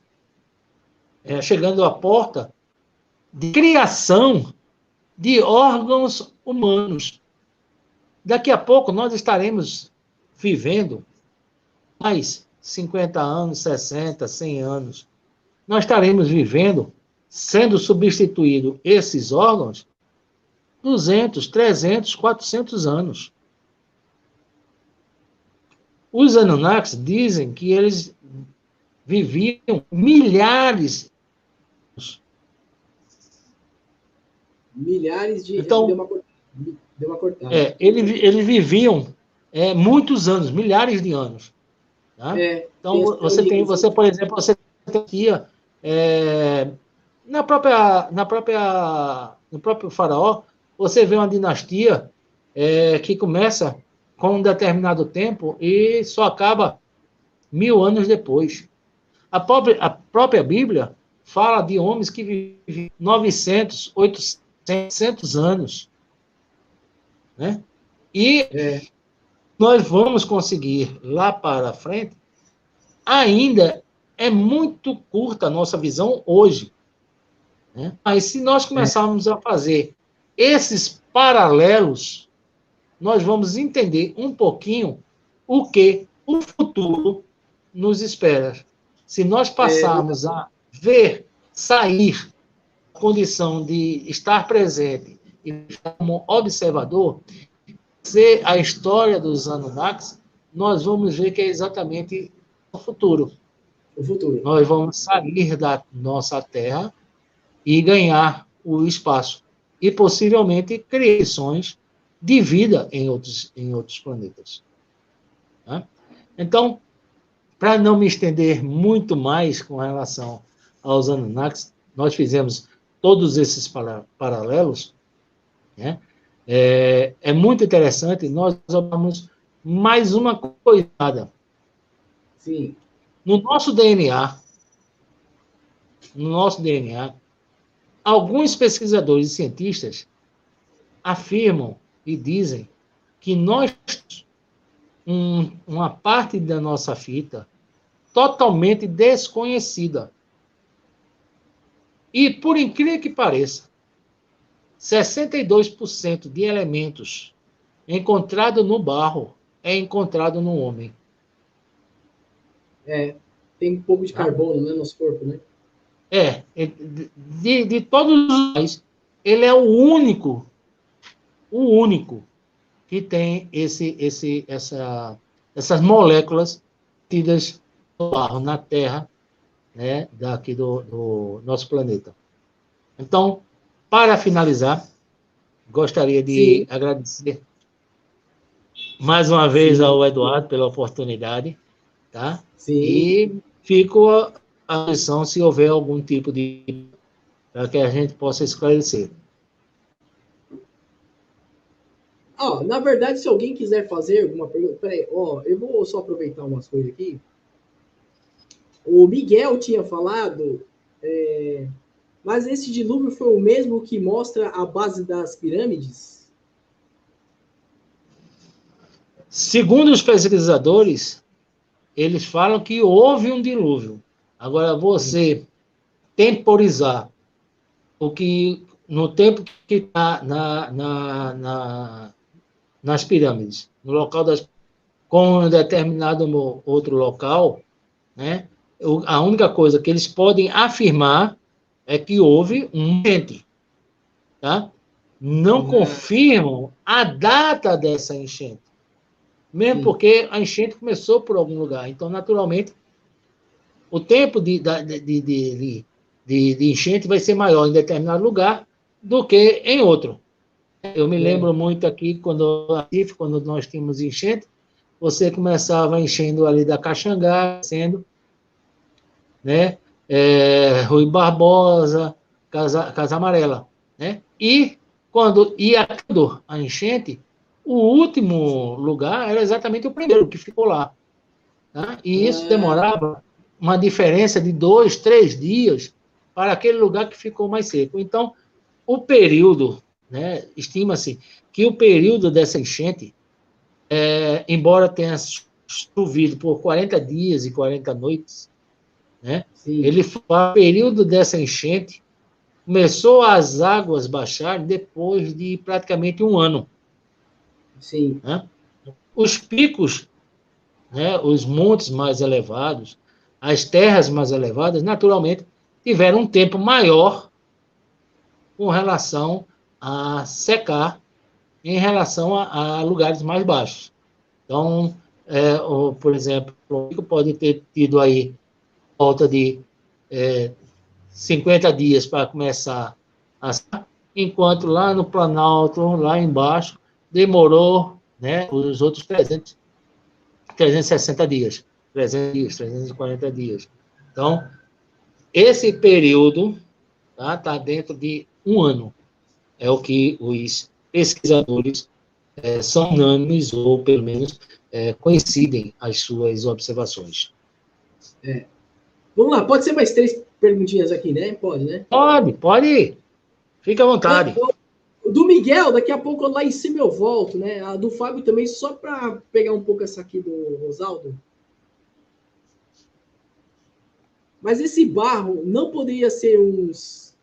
Speaker 2: chegando à porta de criação de órgãos humanos. Daqui a pouco nós estaremos vivendo mais 50 anos, 60, 100 anos. Nós estaremos vivendo, sendo substituído esses órgãos, 200, 300, 400 anos. Os Anunnakis dizem que eles viviam milhares.
Speaker 1: Milhares de...
Speaker 2: Então,
Speaker 1: deu uma cortada.
Speaker 2: Eles viviam muitos anos, milhares de anos. Tá? Então, você, por exemplo, você tem aqui no próprio faraó, você vê uma dinastia que começa com um determinado tempo e só acaba 1000 anos depois. A própria Bíblia fala de homens que vivem 900, 800 anos. Né? E nós vamos conseguir, lá para frente, ainda é muito curta a nossa visão hoje. Né? Mas se nós começarmos a fazer esses paralelos, nós vamos entender um pouquinho o que o futuro nos espera. Se nós passarmos a ver, sair da condição de estar presente e como observador, ser a história dos Anunnakis, nós vamos ver que é exatamente o futuro. Nós vamos sair da nossa Terra e ganhar o espaço. E, possivelmente, criações de vida em outros planetas. Tá? Então, para não me estender muito mais com relação aos Anunnakis, nós fizemos todos esses paralelos, né? É muito interessante, nós observamos mais uma coisa.
Speaker 1: Sim.
Speaker 2: No nosso DNA, alguns pesquisadores e cientistas afirmam e dizem que nós uma parte da nossa fita totalmente desconhecida. E, por incrível que pareça, 62% de elementos encontrados no barro é encontrado no homem.
Speaker 1: Tem um pouco de carbono, né, no nosso corpo, né?
Speaker 2: De todos os países, ele é o único que tem essas moléculas tidas no barro, na Terra, né, daqui do nosso planeta. Então, para finalizar, gostaria de
Speaker 1: Sim,
Speaker 2: agradecer mais uma vez
Speaker 1: sim,
Speaker 2: ao Eduardo pela oportunidade, tá?
Speaker 1: sim.
Speaker 2: E fico à disposição se houver algum tipo de para que a gente possa esclarecer.
Speaker 1: Ó, na verdade, se alguém quiser fazer alguma pergunta, peraí, ó, eu vou só aproveitar umas coisas aqui. O Miguel tinha falado, mas esse dilúvio foi o mesmo que mostra a base das pirâmides?
Speaker 2: Segundo os pesquisadores, eles falam que houve um dilúvio. Agora,
Speaker 1: Sim,
Speaker 2: você temporizar o que no tempo que está nas pirâmides, no local com um determinado outro local, né? A única coisa que eles podem afirmar é que houve um enchente, tá? Não confirmam a data dessa enchente, mesmo
Speaker 1: sim,
Speaker 2: porque a enchente começou por algum lugar. Então, naturalmente, o tempo de enchente vai ser maior em determinado lugar do que em outro. Eu me
Speaker 1: é,
Speaker 2: lembro muito aqui, quando nós tínhamos enchente, você começava enchendo ali da Caxangá, sendo, né, Rui Barbosa, Casa Amarela, né? E quando ia a enchente, o último lugar era exatamente o primeiro que ficou lá. Tá? E isso
Speaker 1: ah,
Speaker 2: demorava uma diferença de 2, 3 dias para aquele lugar que ficou mais seco. Então, o período, né, estima-se que o período dessa enchente, embora tenha chovido por 40 dias e 40 noites, né,
Speaker 1: sim,
Speaker 2: ele foi o período dessa enchente, começou as águas baixar depois de praticamente um ano.
Speaker 1: sim,
Speaker 2: Né? Os picos, né, os montes mais elevados, as terras mais elevadas, naturalmente, tiveram um tempo maior com relação a secar em relação a lugares mais baixos. Então, por exemplo, o pico pode ter tido aí volta de é, 50 dias para começar a secar, enquanto lá no Planalto, lá embaixo, demorou, né, os outros 360 dias, 300 dias, 340 dias. Então, esse período tá dentro de um ano, é o que os pesquisadores são unânimes, ou pelo menos coincidem as suas observações.
Speaker 1: é. Vamos lá, pode ser mais três perguntinhas aqui, né? Pode, né?
Speaker 2: Pode ir. Fique à vontade.
Speaker 1: Do Miguel, daqui a pouco lá em cima eu volto, né? A do Fábio também, só para pegar um pouco essa aqui do Rosaldo. Mas esse barro não poderia ser um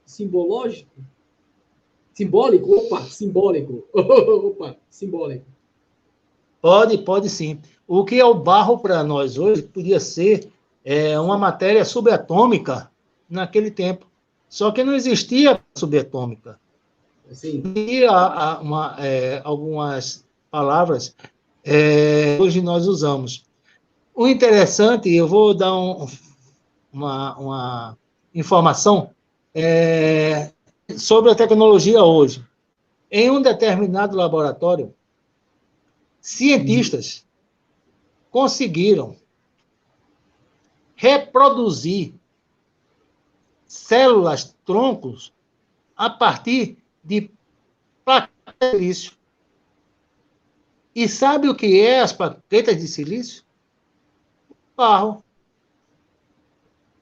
Speaker 1: simbológico? Simbólico? Opa, simbólico. Opa, simbólico.
Speaker 2: Pode sim. O que é o barro para nós hoje podia ser uma matéria subatômica naquele tempo. Só que não existia subatômica.
Speaker 1: Assim,
Speaker 2: E algumas palavras hoje nós usamos. O interessante, eu vou dar uma informação sobre a tecnologia hoje. Em um determinado laboratório, cientistas conseguiram reproduzir células troncos a partir de plaquetas de silício. E sabe o que é as plaquetas de silício? Barro.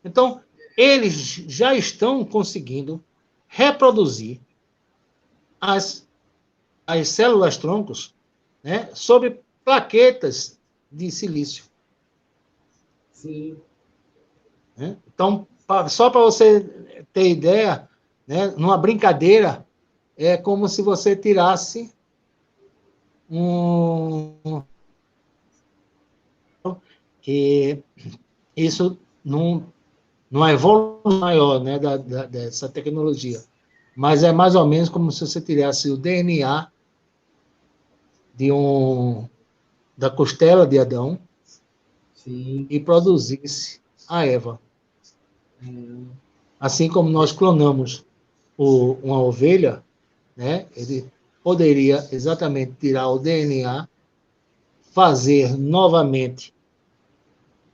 Speaker 2: Então, eles já estão conseguindo reproduzir as, as células troncos, né, sobre plaquetas de silício.
Speaker 1: sim.
Speaker 2: Né? Então, só para você ter ideia, né, numa brincadeira, é como se você tirasse que isso numa evolução maior, né, dessa tecnologia. Mas é mais ou menos como se você tirasse o DNA da costela de Adão,
Speaker 1: Sim.
Speaker 2: e produzisse a Eva. Assim como nós clonamos uma ovelha, né, ele poderia exatamente tirar o DNA, fazer novamente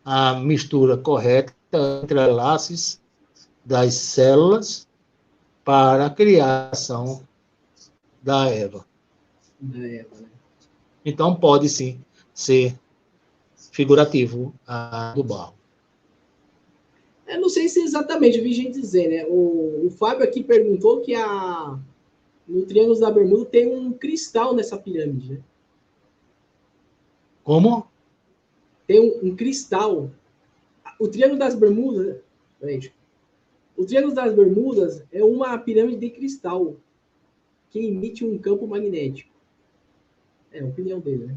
Speaker 2: a mistura correta entre as laços das células para a criação da Eva. Então, pode sim ser figurativo do barro.
Speaker 1: Eu não sei se exatamente, eu vi gente dizer, né? O Fábio aqui perguntou que no Triângulo da Bermuda tem um cristal nessa pirâmide, né?
Speaker 2: Como?
Speaker 1: Tem um cristal. O Triângulo das Bermudas. O Triângulo das Bermudas é uma pirâmide de cristal que emite um campo magnético. É a opinião dele, né?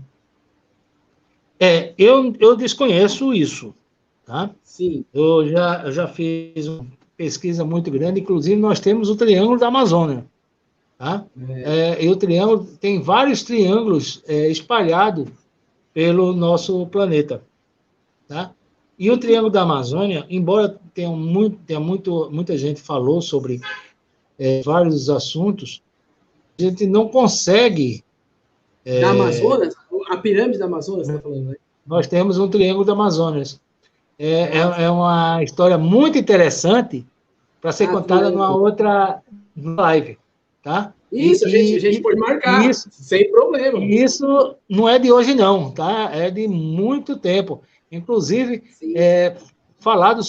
Speaker 2: Eu desconheço isso, tá?
Speaker 1: Sim.
Speaker 2: Eu já fiz uma pesquisa muito grande, inclusive nós temos o Triângulo da Amazônia, tá? E o triângulo tem vários triângulos espalhados pelo nosso planeta, tá? E o Triângulo da Amazônia, embora muita gente falou sobre vários assuntos, a gente não consegue...
Speaker 1: Da Amazonas? A pirâmide da Amazonas, você está falando, né?
Speaker 2: Nós temos um Triângulo da Amazônia. É uma história muito interessante para ser contada numa outra live, tá?
Speaker 1: Isso, a gente pode marcar,
Speaker 2: isso,
Speaker 1: sem problema.
Speaker 2: E isso não é de hoje, não, tá? É de muito tempo. Inclusive, falado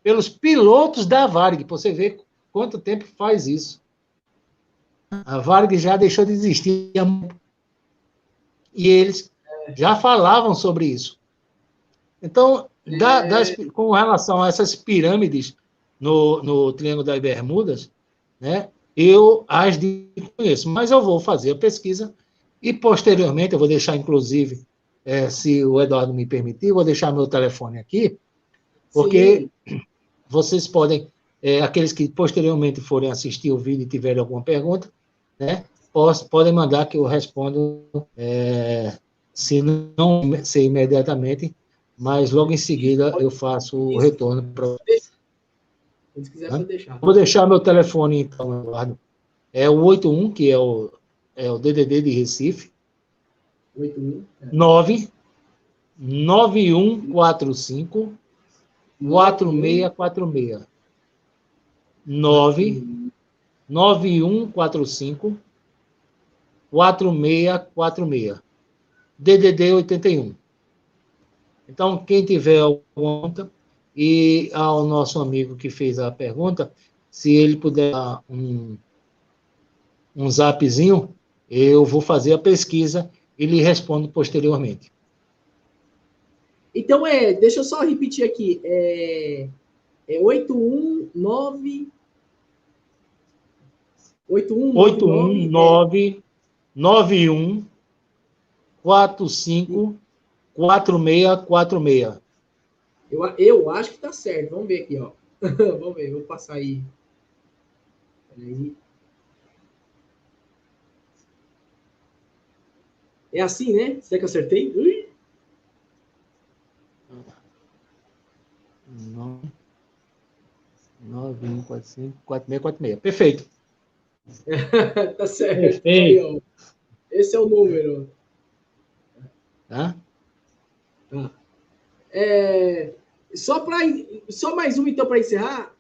Speaker 2: pelos pilotos da Varig. Você vê quanto tempo faz isso. A Varig já deixou de existir. E eles já falavam sobre isso. Então, com relação a essas pirâmides no Triângulo das Bermudas, né, eu as conheço, mas eu vou fazer a pesquisa e, posteriormente, eu vou deixar, inclusive, se o Eduardo me permitir, vou deixar meu telefone aqui, porque vocês podem, aqueles que posteriormente forem assistir o vídeo e tiverem alguma pergunta, né, podem mandar que eu respondo, se não ser imediatamente, mas logo em seguida eu faço o retorno para vocês.
Speaker 1: Se quiser, pode deixar.
Speaker 2: Vou deixar meu telefone, então, Eduardo. É o 81, que é o DDD de Recife.
Speaker 1: 81.
Speaker 2: 99145 4646. 99145 4646. DDD 81. Então, quem tiver alguma pergunta, e ao nosso amigo que fez a pergunta, se ele puder dar um zapzinho, eu vou fazer a pesquisa e lhe respondo posteriormente.
Speaker 1: Então, deixa eu só repetir aqui. É 819...
Speaker 2: 819 91 45 4646.
Speaker 1: Eu acho que tá certo. Vamos ver aqui, ó. Vamos ver, vou passar aí. Peraí. É assim, né? Será que eu acertei? Ui.
Speaker 2: Não. 9145 4646. Perfeito.
Speaker 1: Tá certo.
Speaker 2: Perfeito.
Speaker 1: Aí, ó. Esse é o número.
Speaker 2: Tá?
Speaker 1: Tá. Só mais uma, então, para encerrar.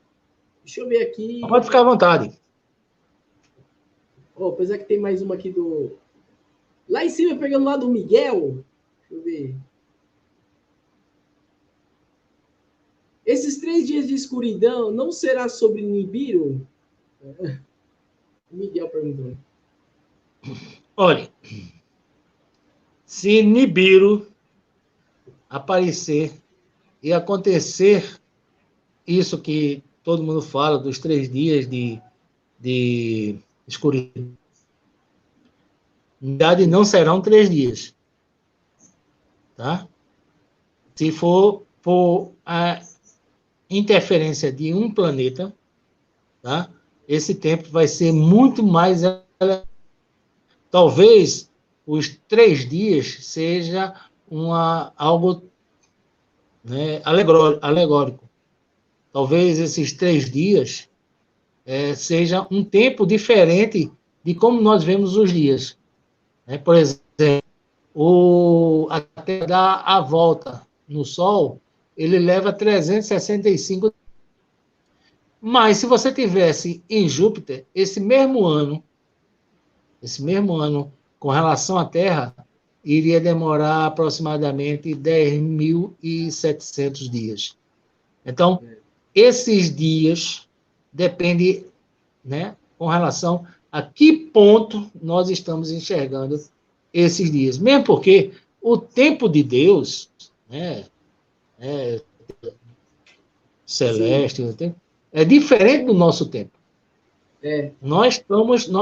Speaker 1: Deixa eu ver aqui.
Speaker 2: Pode ficar à vontade.
Speaker 1: Apesar que tem mais uma aqui do... Lá em cima, pegando lá do Miguel. Deixa eu ver. Esses 3 dias de escuridão não será sobre Nibiru? O Miguel perguntou.
Speaker 2: Olha, se Nibiru aparecer e acontecer isso que todo mundo fala dos 3 dias de escuridão, na verdade não serão 3 dias, tá? Se for interferência de um planeta, tá? Esse tempo vai ser muito mais... Talvez os 3 dias seja algo, né, alegórico. Talvez esses 3 dias seja um tempo diferente de como nós vemos os dias. Né? Por exemplo, até dar a volta no Sol, ele leva 365. Mas se você tivesse em Júpiter, esse mesmo ano, com relação à Terra, iria demorar aproximadamente 10.700 dias. Então, esses dias dependem, né, com relação a que ponto nós estamos enxergando esses dias. Mesmo porque o tempo de Deus, né, celeste, é diferente do nosso tempo. Nós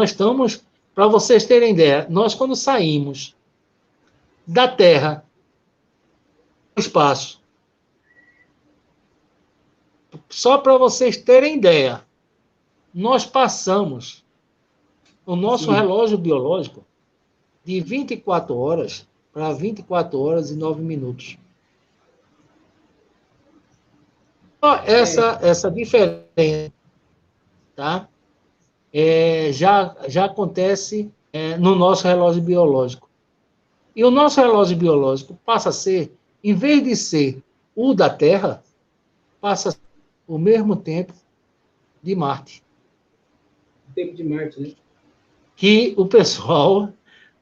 Speaker 2: estamos, para vocês terem ideia, nós quando saímos da Terra, do espaço, só para vocês terem ideia, nós passamos o nosso relógio biológico de 24 horas para 24 horas e 9 minutos. Essa diferença, tá? Já acontece no nosso relógio biológico. E o nosso relógio biológico passa a ser, em vez de ser o da Terra, passa a ser o mesmo tempo de Marte.
Speaker 1: O tempo de Marte, né?
Speaker 2: Que o pessoal,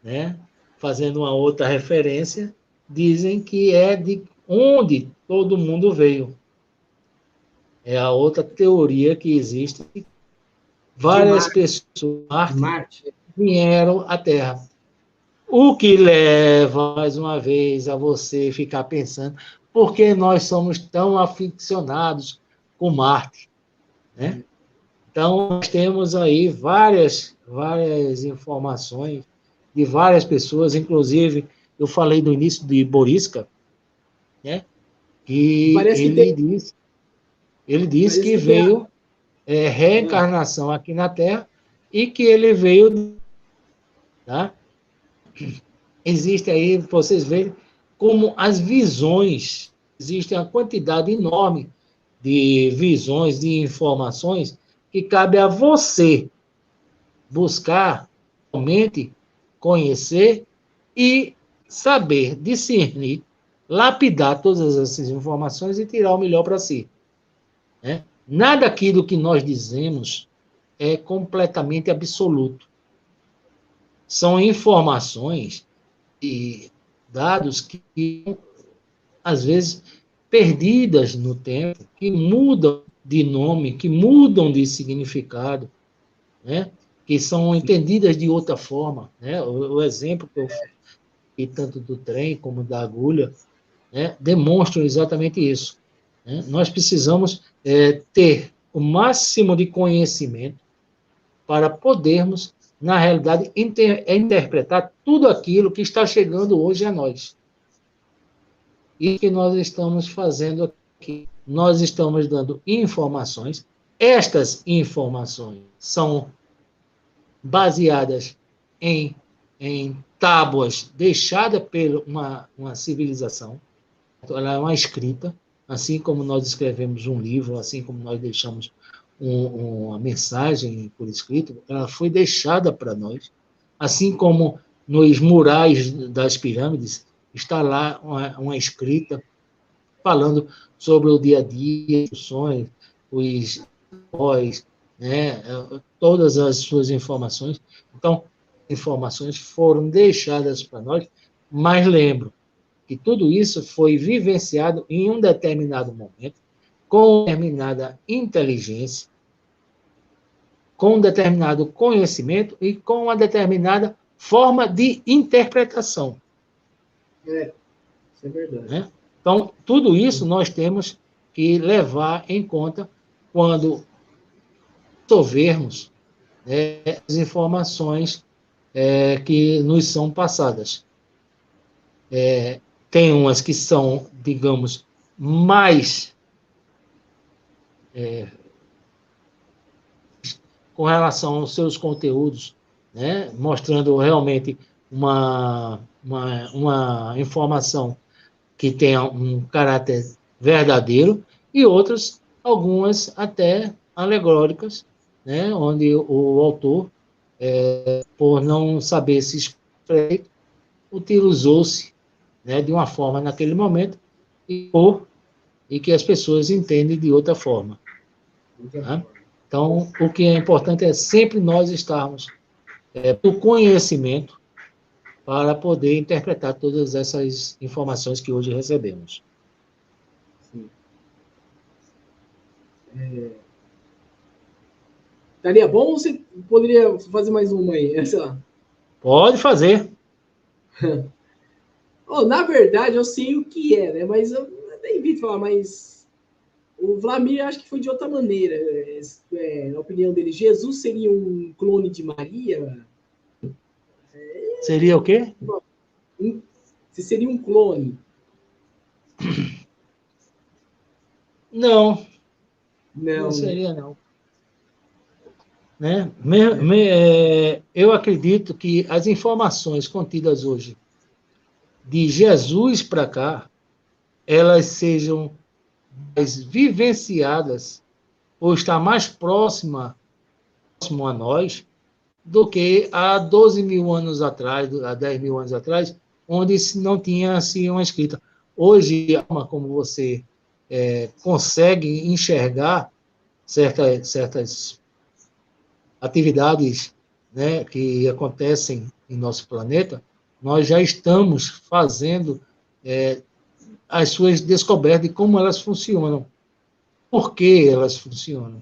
Speaker 2: né, fazendo uma outra referência, dizem que é de onde todo mundo veio. É a outra teoria que existe. Várias pessoas Marte vieram à Terra. O que leva, mais uma vez, a você ficar pensando por que nós somos tão aficionados com Marte, né? Então, nós temos aí várias informações de várias pessoas, inclusive, eu falei no início de Boriska, né? Que ele disse que veio reencarnação aqui na Terra e que ele veio, tá? Existe aí, vocês veem como as visões, existe uma quantidade enorme de visões, de informações, que cabe a você buscar, realmente, conhecer e saber discernir, lapidar todas essas informações e tirar o melhor para si. Né? Nada daquilo que nós dizemos é completamente absoluto. São informações e dados que, às vezes, perdidas no tempo, que mudam de nome, que mudam de significado, né? Que são entendidas de outra forma. Né? O exemplo que eu falei, tanto do trem como da agulha, né, demonstram exatamente isso. Né? Nós precisamos ter o máximo de conhecimento para podermos, na realidade, interpretar tudo aquilo que está chegando hoje a nós. E que nós estamos fazendo aqui. Nós estamos dando informações. Estas informações são baseadas em tábuas deixadas por uma civilização. Ela é uma escrita, assim como nós escrevemos um livro, assim como nós deixamos uma mensagem por escrito, ela foi deixada para nós, assim como nos murais das pirâmides está lá uma escrita falando sobre o dia a dia, os sonhos, os heróis, né, todas as suas informações. Então, informações foram deixadas para nós, mas lembro que tudo isso foi vivenciado em um determinado momento, com determinada inteligência, com um determinado conhecimento e com uma determinada forma de interpretação.
Speaker 1: Isso é verdade.
Speaker 2: Né? Então, tudo isso nós temos que levar em conta quando absorvermos as informações que nos são passadas. Tem umas que são, digamos, mais com relação aos seus conteúdos, né, mostrando realmente uma informação que tenha um caráter verdadeiro, e outras, algumas até alegóricas, né, onde o autor, por não saber se expressar, utilizou-se, né, de uma forma naquele momento e que as pessoas entendem de outra forma. Tá? Então, o que é importante é sempre nós estarmos no conhecimento para poder interpretar todas essas informações que hoje recebemos.
Speaker 1: Sim. Daria bom ou você poderia fazer mais uma aí? Essa...
Speaker 2: Pode fazer.
Speaker 1: Na verdade, eu sei o que é, né? Mas eu até evito falar, mas o Vlamir acho que foi de outra maneira. Na opinião dele, Jesus seria um clone de Maria?
Speaker 2: Seria o quê?
Speaker 1: Se seria um clone.
Speaker 2: Não.
Speaker 1: Não.
Speaker 2: Não seria, não. Né? Eu acredito que as informações contidas hoje de Jesus para cá, elas sejam mais vivenciadas ou estar mais próximo a nós do que há 12 mil anos atrás, há 10 mil anos atrás, onde não tinha assim uma escrita. Hoje, como você consegue enxergar certas atividades, né, que acontecem em nosso planeta, nós já estamos fazendo as suas descobertas de como elas funcionam, por que elas funcionam.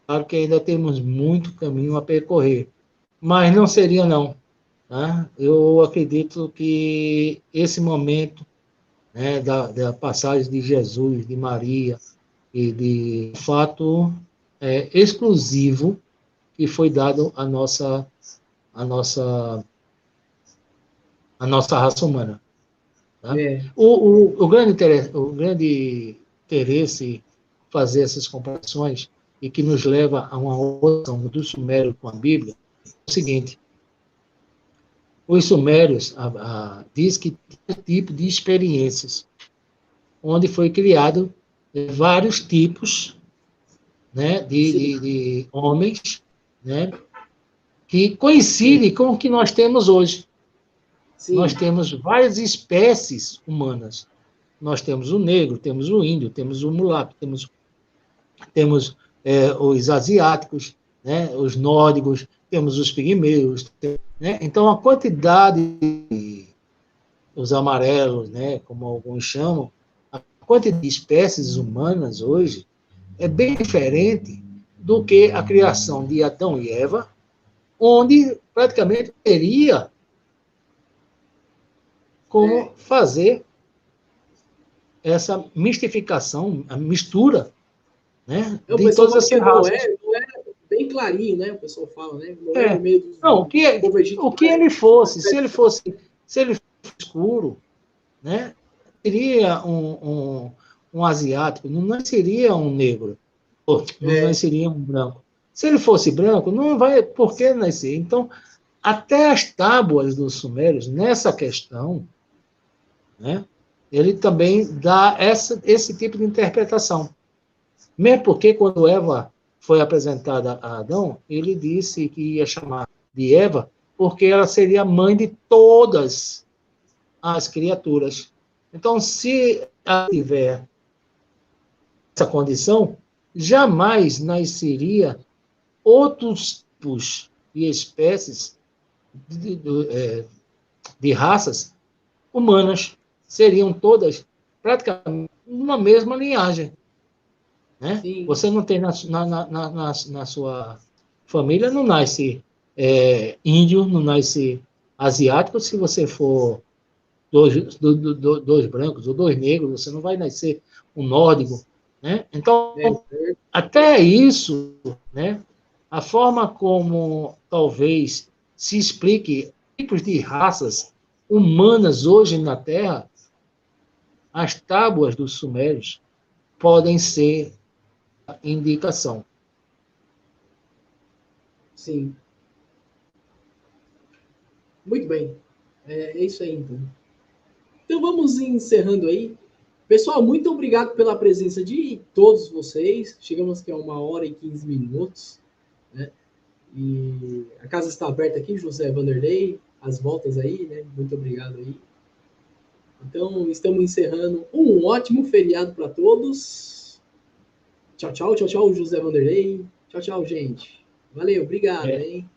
Speaker 2: Claro que ainda temos muito caminho a percorrer, mas não seria não. Tá? Eu acredito que esse momento, né, da passagem de Jesus, de Maria, e de fato exclusivo que foi dado à nossa raça humana. Tá? O grande interesse fazer essas comparações e que nos leva a uma outra do Sumério com a Bíblia é o seguinte: os Sumérios diz que tem um tipo de experiências onde foi criado vários tipos, né, de homens, né, que coincidem com o que nós temos hoje. Sim. Nós temos várias espécies humanas. Nós temos o negro, temos o índio, temos o mulato, temos os asiáticos, né, os nórdicos, temos os pigmeus. Né? Então, a quantidade, os amarelos, né, como alguns chamam, a quantidade de espécies humanas hoje é bem diferente do que a criação de Adão e Eva, onde praticamente teria como fazer essa mistificação, a mistura, né, de todas as raças.
Speaker 1: Não é bem clarinho, né? O pessoal fala, né? Não é no meio dos,
Speaker 2: não, o que ele fosse, se ele fosse escuro, né, seria um asiático, não seria um negro, não seria um branco. Se ele fosse branco, não vai por que nascer. Então, até as tábuas dos sumérios, nessa questão, né, ele também dá esse tipo de interpretação. Mesmo porque, quando Eva foi apresentada a Adão, ele disse que ia chamar de Eva porque ela seria a mãe de todas as criaturas. Então, se ela tiver essa condição, jamais nasceria outros tipos de espécies de raças humanas. Seriam todas praticamente uma mesma linhagem. Né? Você não tem na sua família, não nasce índio, não nasce asiático. Se você for dois brancos ou dois negros, você não vai nascer um nórdico. Né? Então, até isso, né, a forma como talvez se explique tipos de raças humanas hoje na Terra, as tábuas dos sumérios podem ser indicação.
Speaker 1: Sim. Muito bem. É isso aí, então. Então, vamos encerrando aí. Pessoal, muito obrigado pela presença de todos vocês. Chegamos aqui a 1h15, né? E a casa está aberta aqui, José Vanderlei, as voltas aí, né? Muito obrigado aí. Então, estamos encerrando. Um ótimo feriado para todos. Tchau, tchau, tchau, tchau, José Vanderlei. Tchau, tchau, gente. Valeu, obrigado, hein?